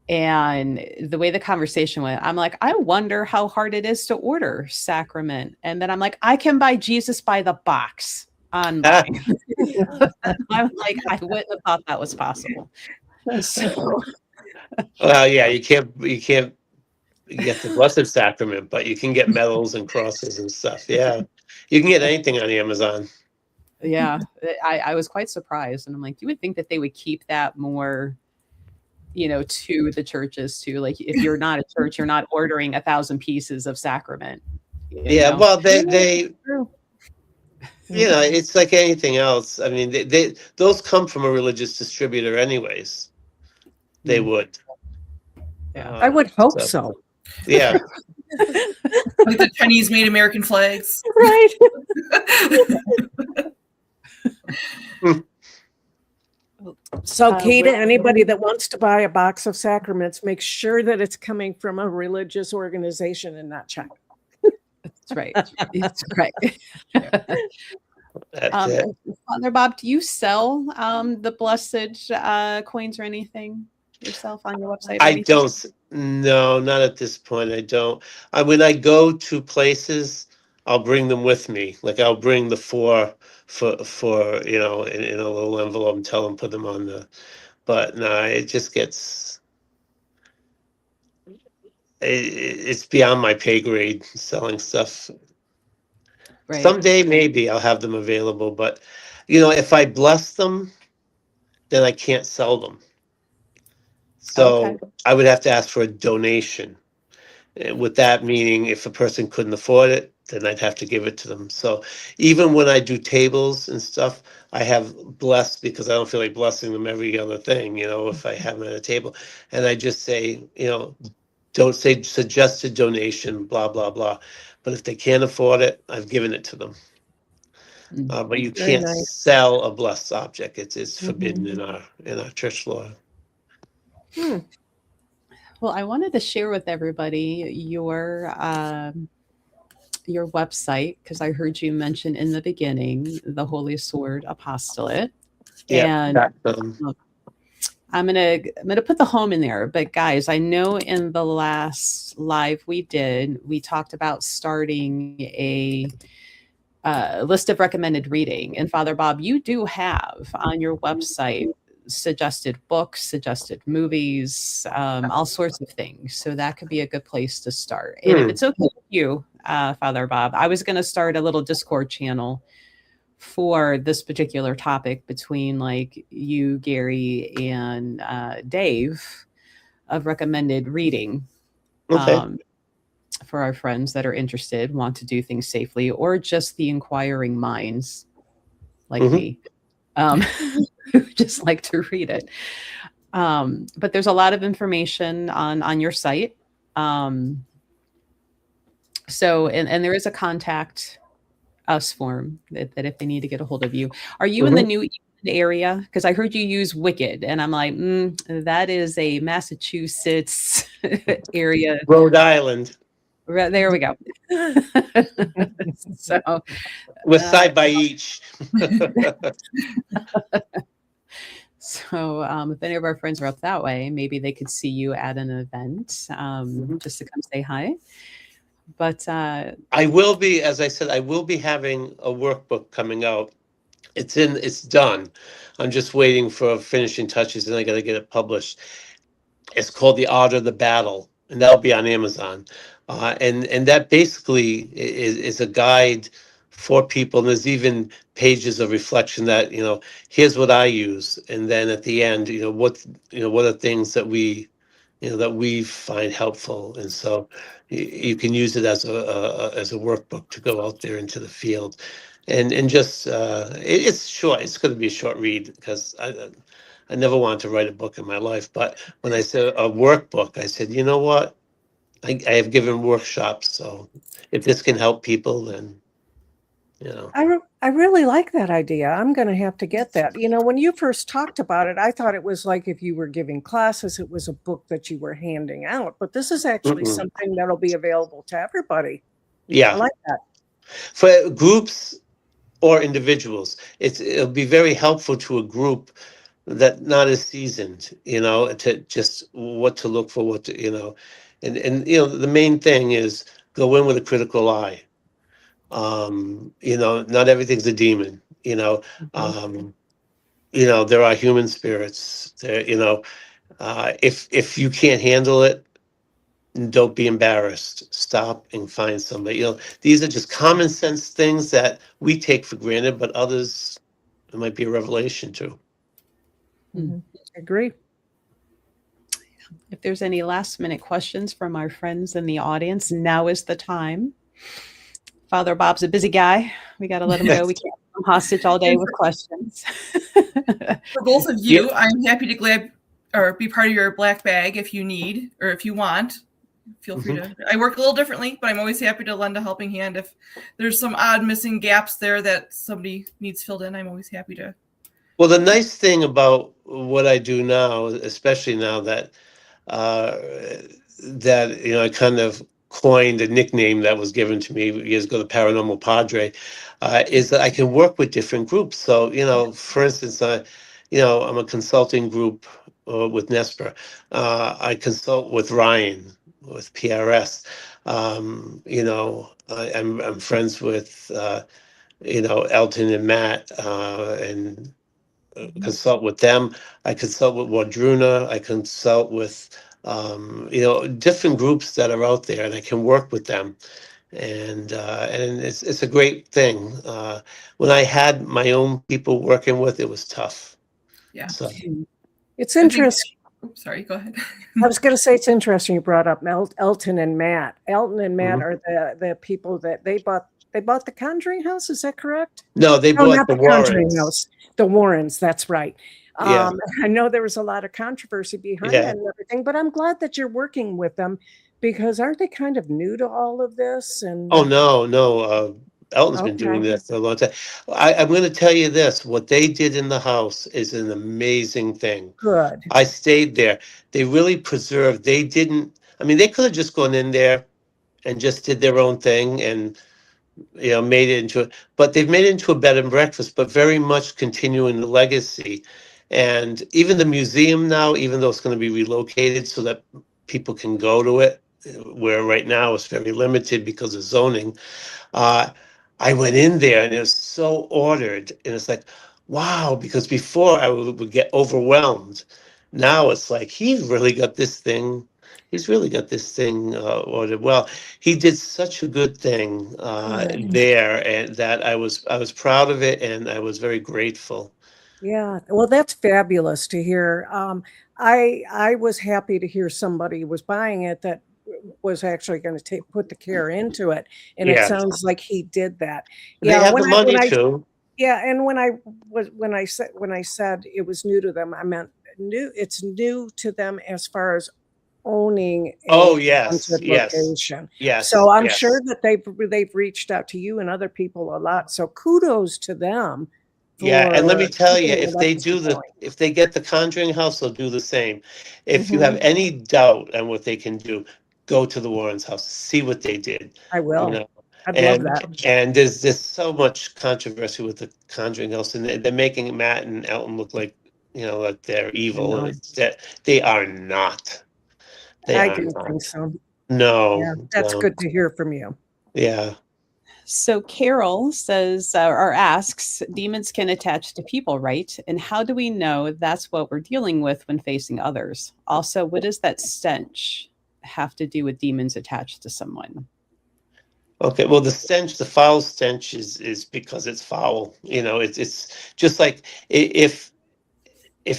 And the way the conversation went, I'm like, I wonder how hard it is to order sacrament. And then I'm like, I can buy Jesus by the box online. I'm like, I wouldn't have thought that was possible. So, Well, yeah, you can't get the Blessed Sacrament, but you can get medals and crosses and stuff. Yeah, you can get anything on Amazon. yeah, I was quite surprised. And I'm like, you would think that they would keep that more, to the churches too. Like if you're not a church, you're not ordering 1,000 pieces of sacrament. Yeah, well, they True. it's like anything else. I mean, those come from a religious distributor, anyways. They Mm, would. yeah. I would hope So, so. yeah. Like the Chinese made American flags. Right. So, Kate, anybody that wants to buy a box of sacraments, make sure that it's coming from a religious organization and not China. That's right. That's right. That's it. Father Bob, do you sell the blessed coins or anything yourself on your website? Or I anything? don't. No, not at this point. I don't. When I go to places, I'll bring them with me. Like I'll bring the four for in a little envelope and tell them put them on But no, it just gets it's beyond my pay grade selling stuff. Right. Someday maybe I'll have them available, but if I bless them, then I can't sell them. So Okay. I would have to ask for a donation. With that meaning, if a person couldn't afford it, then I'd have to give it to them. So even when I do tables and stuff, I have blessed because I don't feel like blessing them every other thing, if I have them at a table. And I just say, don't say suggested donation, blah, blah, blah. But if they can't afford it, I've given it to them. Mm. But you Very can't nice. sell a blessed object. It's Mhm. forbidden in our church law. Hmm. Well, I wanted to share with everybody your website because I heard you mention in the beginning the Holy Sword Apostolate, Yeah. and I'm gonna put the home in there. But guys, I know in the last live we did, we talked about starting a list of recommended reading. And Father Bob, you do have on your website suggested books, suggested movies, all sorts of things. So that could be a good place to start. And if it's okay with you, Father Bob, I was going to start a little Discord channel for this particular topic between like you, Gary, and Dave of recommended reading. Okay. For our friends that are interested, want to do things safely, or just the inquiring minds like Mhm. me, who just like to read it. But there's a lot of information on your site. So, and there is a contact us form that if they need to get a hold of you. Are you in the New England area? Because I heard you use Wicked, and I'm like, that is a Massachusetts area. Rhode Island. Right, there we go. So We're side by each. So if any of our friends are up that way, maybe they could see you at an event just to come say hi. But I will be, as I said, I will be having a workbook coming out. It's done. I'm just waiting for finishing touches and I got to get it published. It's called The Art of the Battle, and that'll be on Amazon. And that basically is a guide for people. And there's even pages of reflection that, here's what I use. And then at the end, what are things that we find helpful. And so you can use it as a workbook to go out there into the field. And just it's short. It's going to be a short read because I never wanted to write a book in my life. But when I said a workbook, I said, you know what? I have given workshops, so if this can help people, then I really like that idea. I'm going to have to get that. When you first talked about it, I thought it was like if you were giving classes, it was a book that you were handing out. But this is actually Mm-mm. something that'll be available to everybody. I Yeah, like that. for groups or individuals, it'll be very helpful to a group that not as seasoned, to just what to look for, and the main thing is go in with a critical eye. Not everything's a demon. Mhm. There are human spirits. There, if you can't handle it, don't be embarrassed. Stop and find somebody. These are just common sense things that we take for granted, but others it might be a revelation to. Mhm. Agree. if there's any last minute questions from our friends in the audience, now is the time. Father Bob's a busy guy. We got to let him go. We can't hold him hostage all day with questions. For both of you, I'm happy to be part of your black bag if you need or if you want. Feel free to. I work a little differently, but I'm always happy to lend a helping hand if there's some odd missing gaps there that somebody needs filled in. I'm always happy to. Well, the nice thing about what I do now, especially now that I kind of coined a nickname that was given to me years ago, the Paranormal Padre, is that I can work with different groups. So, for instance, I'm a consulting group with Nesper. I consult with Ryan with PRS. I'm friends with Elton and Matt and consult with them. I consult with Wardruna. I consult with, different groups that are out there, and I can work with them. And it's a great thing. When I had my own people working with, it was tough. Yeah. So It's I think- interesting. Oops, sorry, go ahead. I was going to say it's interesting you brought up Elton and Matt. Elton and Matt are the people that they bought the Conjuring House. Is that correct? no, they No, bought not the the Conjuring Warrens. House. The Warrens. That's right. Yeah. I know there was a lot of controversy behind Yeah. that and everything, but I'm glad that you're working with them because aren't they kind of new to all of this? And Oh no. Elton's been doing Okay. this for a long time. I'm going to tell you this: what they did in the house is an amazing thing. Good. I stayed there. They really preserved. They didn't. I mean, they could have just gone in there and just did their own thing and made it into but they've made it into a bed and breakfast, but very much continuing the legacy. And even the museum now, even though it's going to be relocated so that people can go to it, where right now it's very limited because of zoning. uh, I went in there and it was so ordered, and it's like, wow, because before I would get overwhelmed. Now it's like he's really got this thing. He's really got this thing ordered well. He did such a good thing there, and that I was proud of it, and I was very grateful. Yeah, well, that's fabulous to hear. I was happy to hear somebody was buying it that was actually going to put the care into it, and it Yeah, sounds like he did that. they Yeah, have the money too. yeah, and when I said it was new to them, I meant new. It's new to them as far as owning Oh a yes, haunted yes, location. yes, So I'm yes. sure that they've reached out to you and other people a lot. So kudos to them Yeah, and let for me tell you, keeping the legacy going. if they get the Conjuring House, they'll do the same. If you have Mhm. any doubt on what they can do, go to the Warrens' house, see what they did. I You will. know, I'd love and that. and there's so much controversy with the Conjuring House, and they're making Matt and Elton look like like they're I evil, and know. it's that they are not. They I are didn't think not. so. No, Yeah, that's no. good to hear from you. Yeah. So Carol says or asks, demons can attach to people, right? And how do we know that's what we're dealing with when facing others? Also, what does that stench have to do with demons attached to someone? Okay, well, the foul stench is because it's foul. It's just like if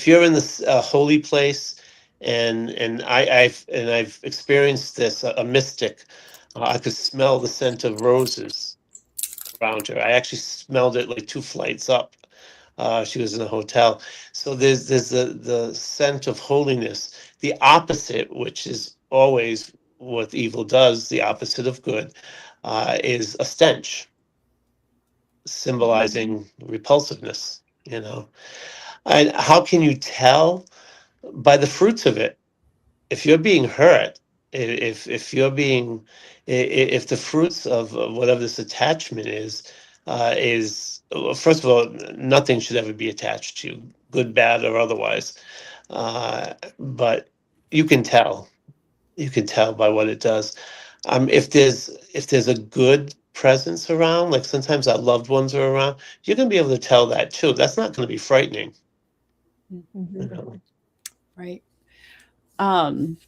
you're in this holy place, and I've experienced this, a mystic. I could smell the scent of roses around her. I actually smelled it like 2 flights up. She was in a hotel, so there's the scent of holiness. The opposite, which is always what evil does, the opposite of good, is a stench, symbolizing repulsiveness. And how can you tell? By the fruits of it. If you're being hurt, if you're being, if the fruits of whatever this attachment is, well, first of all, nothing should ever be attached to you, good, bad, or otherwise. But you can tell. You can tell by what it does. If there's a good presence around, like sometimes our loved ones are around, you're gonna be able to tell that too. That's not gonna be frightening. Mhm. Right. Um,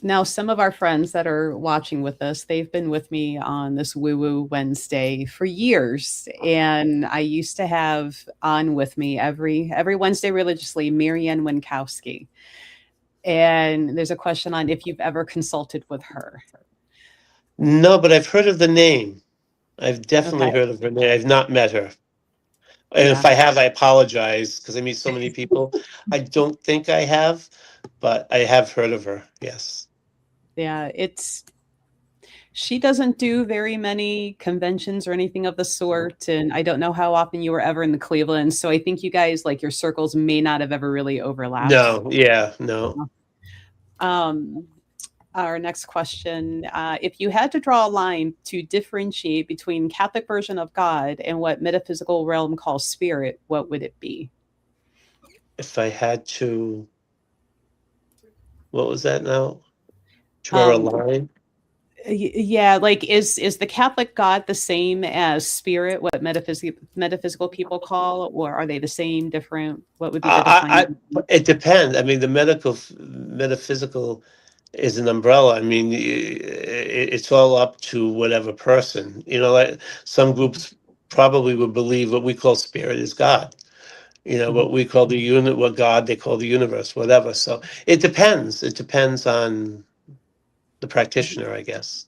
Now, some of our friends that are watching with us, they've been with me on this Woo Woo Wednesday for years, and I used to have on with me every Wednesday religiously Marianne Winkowski. And there's a question on if you've ever consulted with her. No, but I've heard of the name. I've Okay. definitely heard of her name. I've not met her. And Yeah. if I have, I apologize because I meet so many people. I don't think I have, but I have heard of her. Yes. Yeah. She doesn't do very many conventions or anything of the sort. And I don't know how often you were ever in the Cleveland. So I think you guys, like your circles, may not have ever really overlapped. No. Yeah. No. Um, our next question, if you had to draw a line to differentiate between Catholic version of God and what metaphysical realm calls spirit, what would it be? If I had to, what was that now? Draw a Um, line. Yeah, like is the Catholic God the same as spirit, what metaphysical people call, or are they the same, different? What would be the defining? It depends. I mean, the metaphysical is an umbrella. I mean, it's all up to whatever person. You know, like some groups probably would believe what we call spirit is God. You know, what we call the unit, what God they call the universe, whatever. So it depends. It depends on the practitioner, I guess.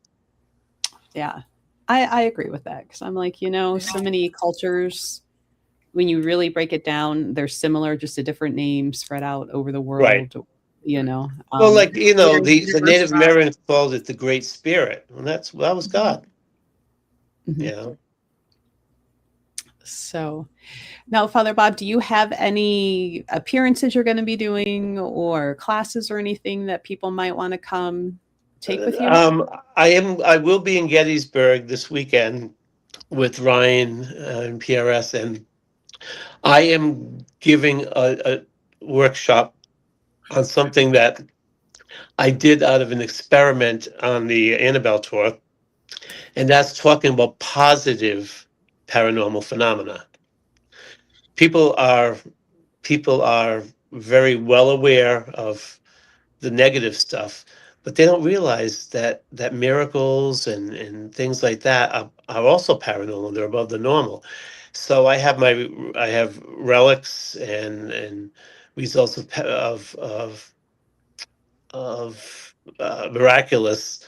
Yeah, I agree with that because I'm like, so many cultures, when you really break it down, they're similar, just a different name spread out over the Right. world. You know, Well, like the Universe Native God. Americans called it the Great Spirit, and that was God. Mhm. You know. So now, Father Bob, do you have any appearances you're going to be doing or classes or anything that people might want to come take with you? I will be in Gettysburg this weekend with Ryan and PRS, and I am giving a workshop on something that I did out of an experiment on the Annabelle tour, and that's talking about positive paranormal phenomena. People are people are very well aware of the negative stuff, but they don't realize that miracles and things like that are also paranormal. They're above the normal. So I have relics and results of miraculous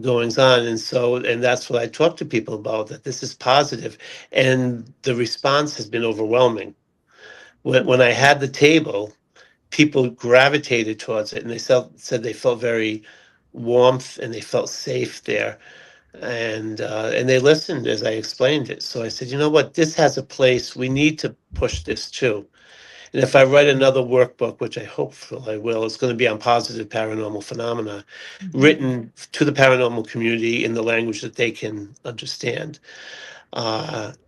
goings on, and that's what I talk to people about, that this is positive, and the response has been overwhelming. When I had the table, people gravitated towards it, and said they felt very warmth and they felt safe there, and they listened as I explained it. So I said, you know what, this has a place. We need to push this too. And if I write another workbook, which I hope I will, it's going to be on positive paranormal phenomena, written to the paranormal community in the language that they can understand.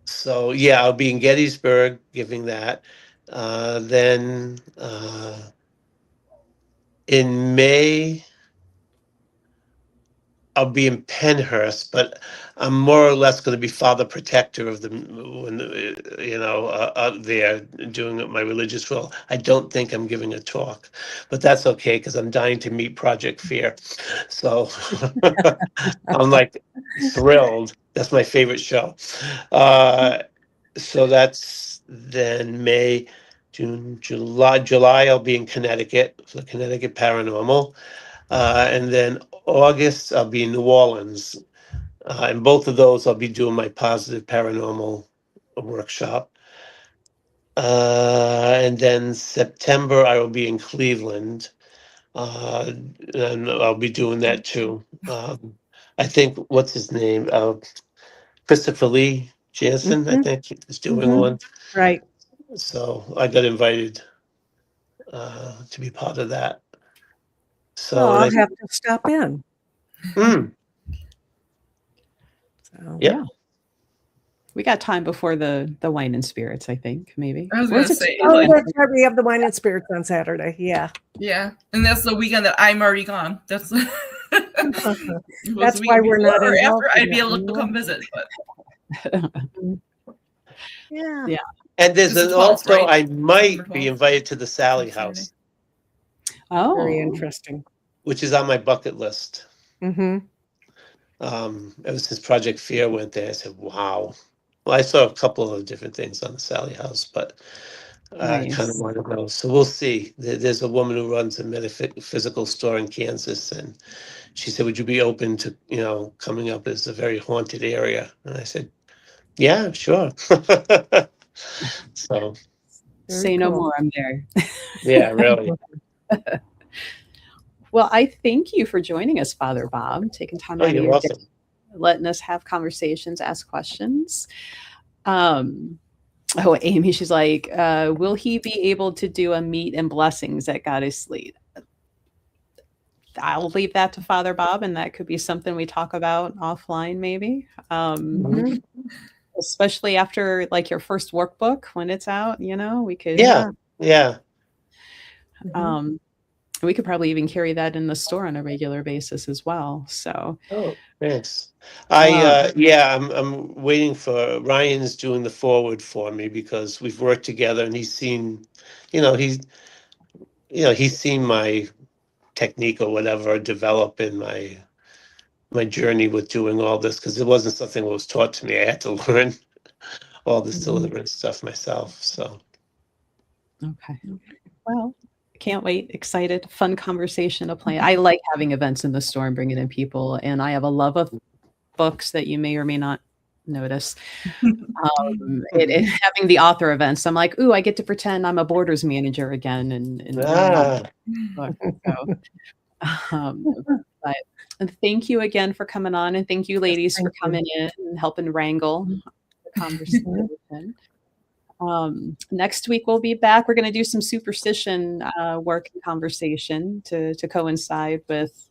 So yeah, I'll be in Gettysburg giving that. Then in May, I'll be in Penhurst, but I'm more or less going to be father protector of them when out there doing my religious role. I don't think I'm giving a talk, but that's okay because I'm dying to meet Project Fear. So I'm like thrilled. That's my favorite show. So that's then May, June, July. July, I'll be in Connecticut for the Connecticut Paranormal. And then August, I'll be in New Orleans. And both of those, I'll be doing my positive paranormal workshop. And then September, I will be in Cleveland. And I'll be doing that too. I think, what's his name? Christopher Lee Jansen, I Mhm. think, is doing Mhm. one. Right. So I got invited to be part of that. Well, So, I'll have to stop in. mm, So, yeah. We got time before the wine and spirits, I think, maybe. I was Or is gonna it say, oh, like, that's right. We have the wine and spirits on Saturday. Yeah. yeah, and that's the weekend that I'm already gone. That's it was That's the why weekend we're before not or involved after in I'd be able to that. come visit. But Yeah. Yeah. And there's it's the an 12th, also, right? I September might be 12th. invited to the Sally Saturday. House, Very Oh, interesting. which is on my bucket list. Mm-hmm. Ever since Project Fear went there, I said, wow. Well, I saw a couple of different things on the Sally House, but I kind of nice. want to know. So we'll see. There's a woman who runs a metaphysical store in Kansas, and she said, would you be open to, coming up as a very haunted area? And I said, yeah, sure. So, Very Say no cool. more. I'm there. yeah, really. Well, I thank you for joining us, Father Bob, taking time Oh, out of you're your day, welcome. letting us have conversations, ask questions. Um, oh, Amy, she's like, will he be able to do a meat and blessings at Goddess Sleep? I'll leave that to Father Bob, and that could be something we talk about offline, maybe. Mhm. Especially after like your first workbook when it's out, we could. Yeah, Yeah. yeah. Mhm. Um, We could probably even carry that in the store on a regular basis as well. So, Oh, thanks. Um, I'm waiting for Ryan's doing the forward for me because we've worked together and he's seen, you know, he's seen my technique or whatever develop in my journey with doing all this because it wasn't something that was taught to me. I had to learn all this deliverance stuff myself. So okay. Well, can't wait. Excited. Fun conversation to plan. I like having events in the store and bringing in people. And I have a love of books that you may or may not notice. Having the author events, I'm like, ooh, I get to pretend I'm a Borders manager again. Book. So, but thank you again for coming on. And thank you, ladies, for coming in and helping wrangle the conversation. Next week we'll be back. We're going to do some superstition work and conversation to coincide with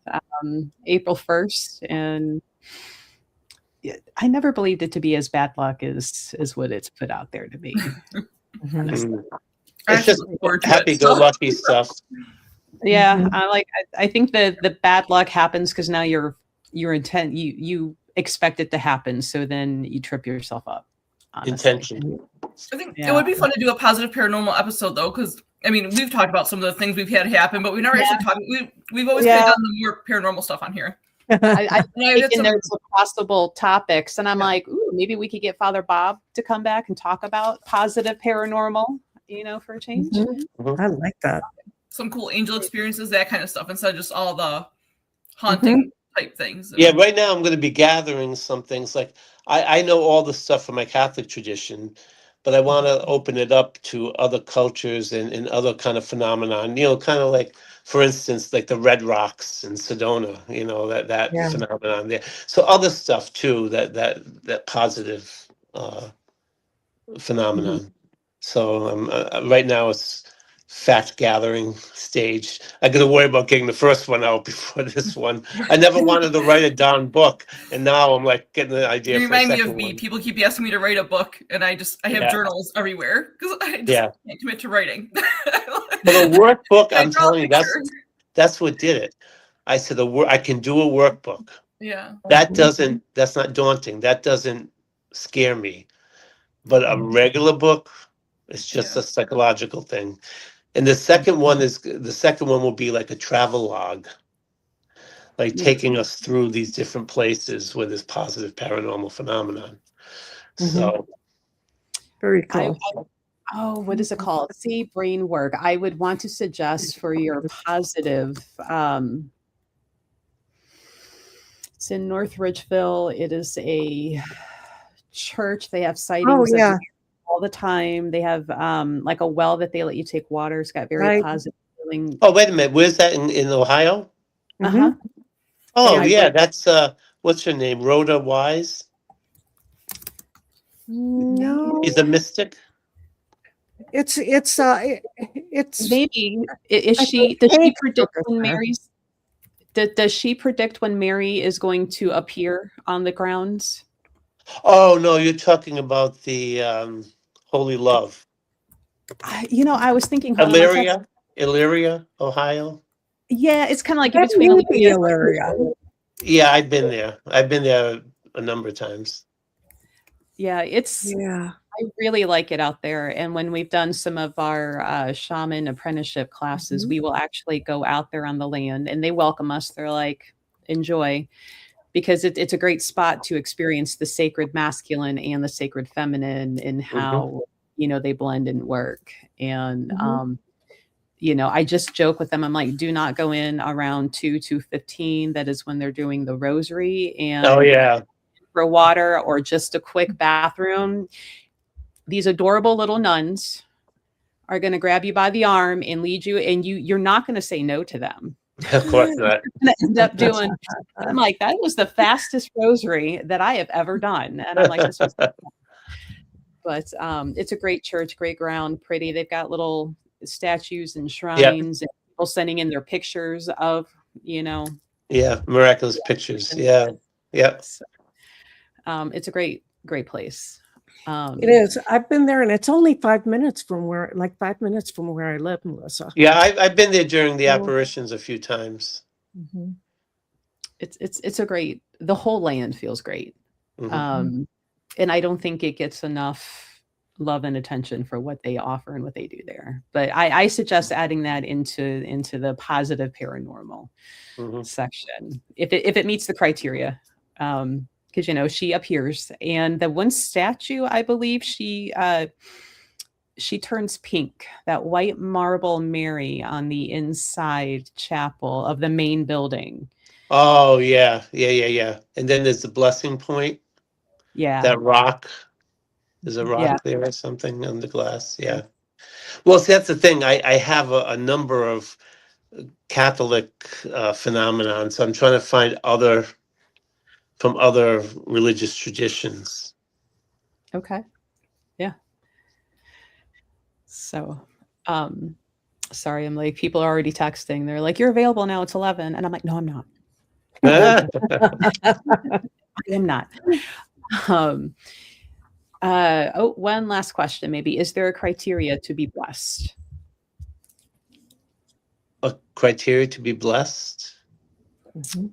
April 1st. And I never believed it to be as bad luck as what it's put out there to be. it's just happy-go-lucky stuff. Yeah, I think the bad luck happens because now you expect it to happen, so then you trip yourself up. Honestly. Intention. I think it would be fun to do a positive paranormal episode though, because I mean we've talked about some of the things we've had happen, but we've never actually talked. We've always kind of done the more paranormal stuff on here. I've taken notes of possible topics, and I'm like, ooh, maybe we could get Father Bob to come back and talk about positive paranormal, for a change. I like that. Some cool angel experiences, that kind of stuff, instead of just all the haunting type things. Yeah, right now I'm going to be gathering some things. Like I know all the stuff from my Catholic tradition, but I want to open it up to other cultures and other kind of phenomenon. Kind of like, for instance, like the Red Rocks in Sedona. That phenomenon there. So other stuff too. That positive phenomenon. So right now it's fact gathering stage. I got to worry about getting the first one out before this one. I never wanted to write a darn book, and now I'm like getting the idea. You remind me of me. People keep asking me to write a book, and I have journals everywhere because I just can't commit to writing. But a workbook, I'm telling you, that's what did it. I said I can do a workbook. Yeah. That's not daunting. That doesn't scare me. But a regular book, it's just a psychological thing. And the second one will be like a travel log, like taking us through these different places where there's positive paranormal phenomenon. So very cool. What is it called? See, brain work. I would want to suggest for your positive. It's in North Ridgeville. It is a church. They have sightings. All the time. They have like a well that they let you take water. It's got very positive feeling. Oh, wait a minute. Where's that in Ohio? Oh, that's what's her name? Rhoda Wise? No. He's a mystic. It's maybe does she predict when Mary's does she predict when Mary is going to appear on the grounds? Oh no, you're talking about the Holy Love. I was thinking Elyria, Ohio. Yeah, it's kind of like in between Elyria. Yeah, I've been there. I've been there a number of times. Yeah, I really like it out there. And when we've done some of our shaman apprenticeship classes, we will actually go out there on the land, and they welcome us. They're like, enjoy. Because it's a great spot to experience the sacred masculine and the sacred feminine and how, they blend and work. And, I just joke with them. I'm like, do not go in around 2:15. That is when they're doing the rosary and for water or just a quick bathroom. These adorable little nuns are going to grab you by the arm and lead you. And you're not going to say no to them. Of course not. End up doing. I'm like, that was the fastest rosary that I have ever done, and I'm like, this was. But it's a great church, great ground, pretty. They've got little statues and shrines, and people sending in their pictures of, miraculous pictures. Yeah. So, it's a great place. It is. I've been there, and it's only 5 minutes from where, like 5 minutes from where I live, Melissa. Yeah, I've been there during the apparitions a few times. Mm-hmm. It's a great. The whole land feels great, and I don't think it gets enough love and attention for what they offer and what they do there. But I suggest adding that into the positive paranormal section if it meets the criteria. Because she appears, and the one statue, I believe she turns pink. That white marble Mary on the inside chapel of the main building. Oh yeah. And then there's the blessing point. Yeah, That rock. There's a rock there or something on the glass. Yeah. Well, see, that's the thing. I have a number of Catholic phenomenon, so I'm trying to find from other religious traditions. Okay. Yeah. So, sorry, I'm like, people are already texting. They're like, "You're available now. It's 11," and I'm like, "No, I'm not. I am not." One last question, maybe. Is there a criteria to be blessed? A criteria to be blessed?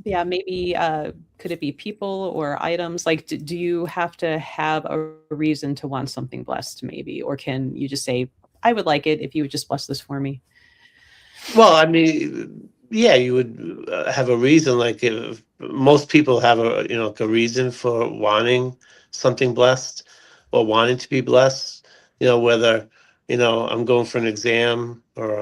Yeah, maybe could it be people or items? Like, do you have to have a reason to want something blessed, maybe? Or can you just say, I would like it if you would just bless this for me? Well, I mean, yeah, you would have a reason. Like if most people have a reason for wanting something blessed or wanting to be blessed. Whether I'm going for an exam or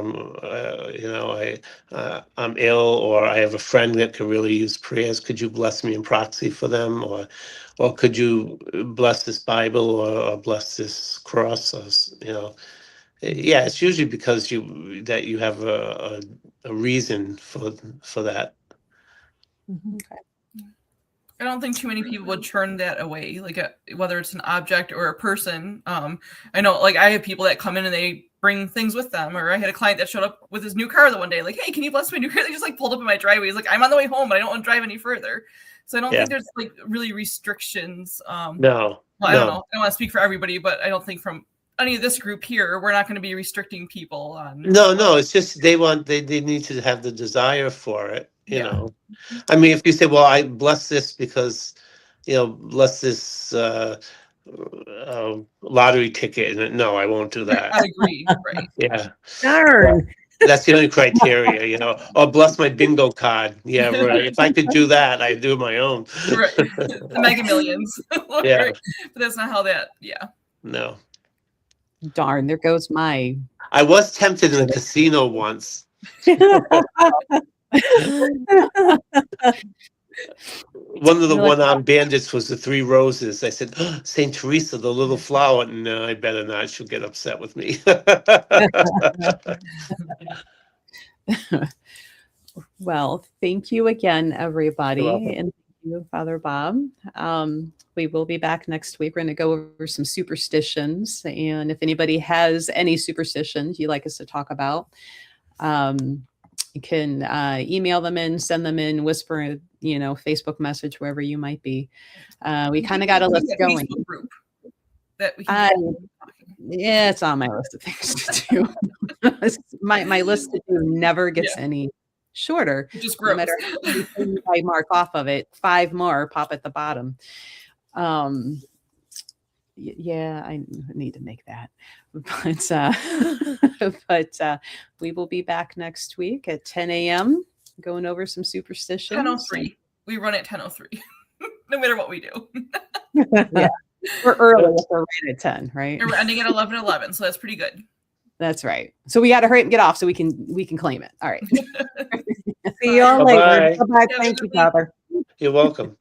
I'm ill or I have a friend that could really use prayers. Could you bless me in proxy for them, or could you bless this Bible or bless this cross? Yeah, it's usually because you have a reason for that. Okay. I don't think too many people would turn that away, like whether it's an object or a person. I know, like, I have people that come in and they bring things with them, or I had a client that showed up with his new car the one day, like, "Hey, can you bless my new car?" They just like pulled up in my driveway. He's like, "I'm on the way home, but I don't want to drive any further." So I don't think there's like really restrictions. No, well, I don't know. I don't want to speak for everybody, but I don't think from any of this group here, we're not going to be restricting people on. No, it's just they need to have the desire for it. I mean, if you say, "Well, I bless this because, bless this lottery ticket," and no, I won't do that. I agree. Right. Yeah. Darn. That's the only criteria, or bless my bingo card. Yeah, right. If I could do that, I'd do my own. Right. The Mega Millions. Yeah. Right. But that's not how that, No. Darn, there goes my. I was tempted in a casino once. One of the one-armed bandits was the Three Roses. I said, "Saint Teresa, the little flower." No, I better not. She'll get upset with me. Well, thank you again, everybody. You're welcome. And thank you, Father Bob. We will be back next week. We're going to go over some superstitions. And if anybody has any superstitions you'd like us to talk about, you can email them in, send them in, whisper, Facebook message, wherever you might be. We kind of got a list going. Group that we yeah, it's on my list of things to do. my list to do never gets any shorter. Just no matter how many things I mark off of it, 5 more pop at the bottom. Yeah, I need to make that. But we will be back next week at 10 a.m. going over some superstitions. 10:03. We run at 10:03, no matter what we do. Yeah, we're early. We're right at 10, right? And we're ending at 11:11, so that's pretty good. That's right. So we got to hurry up and get off so we can claim it. All right. See you all later. Bye-bye. Bye-bye. Thank you, Father. You're welcome.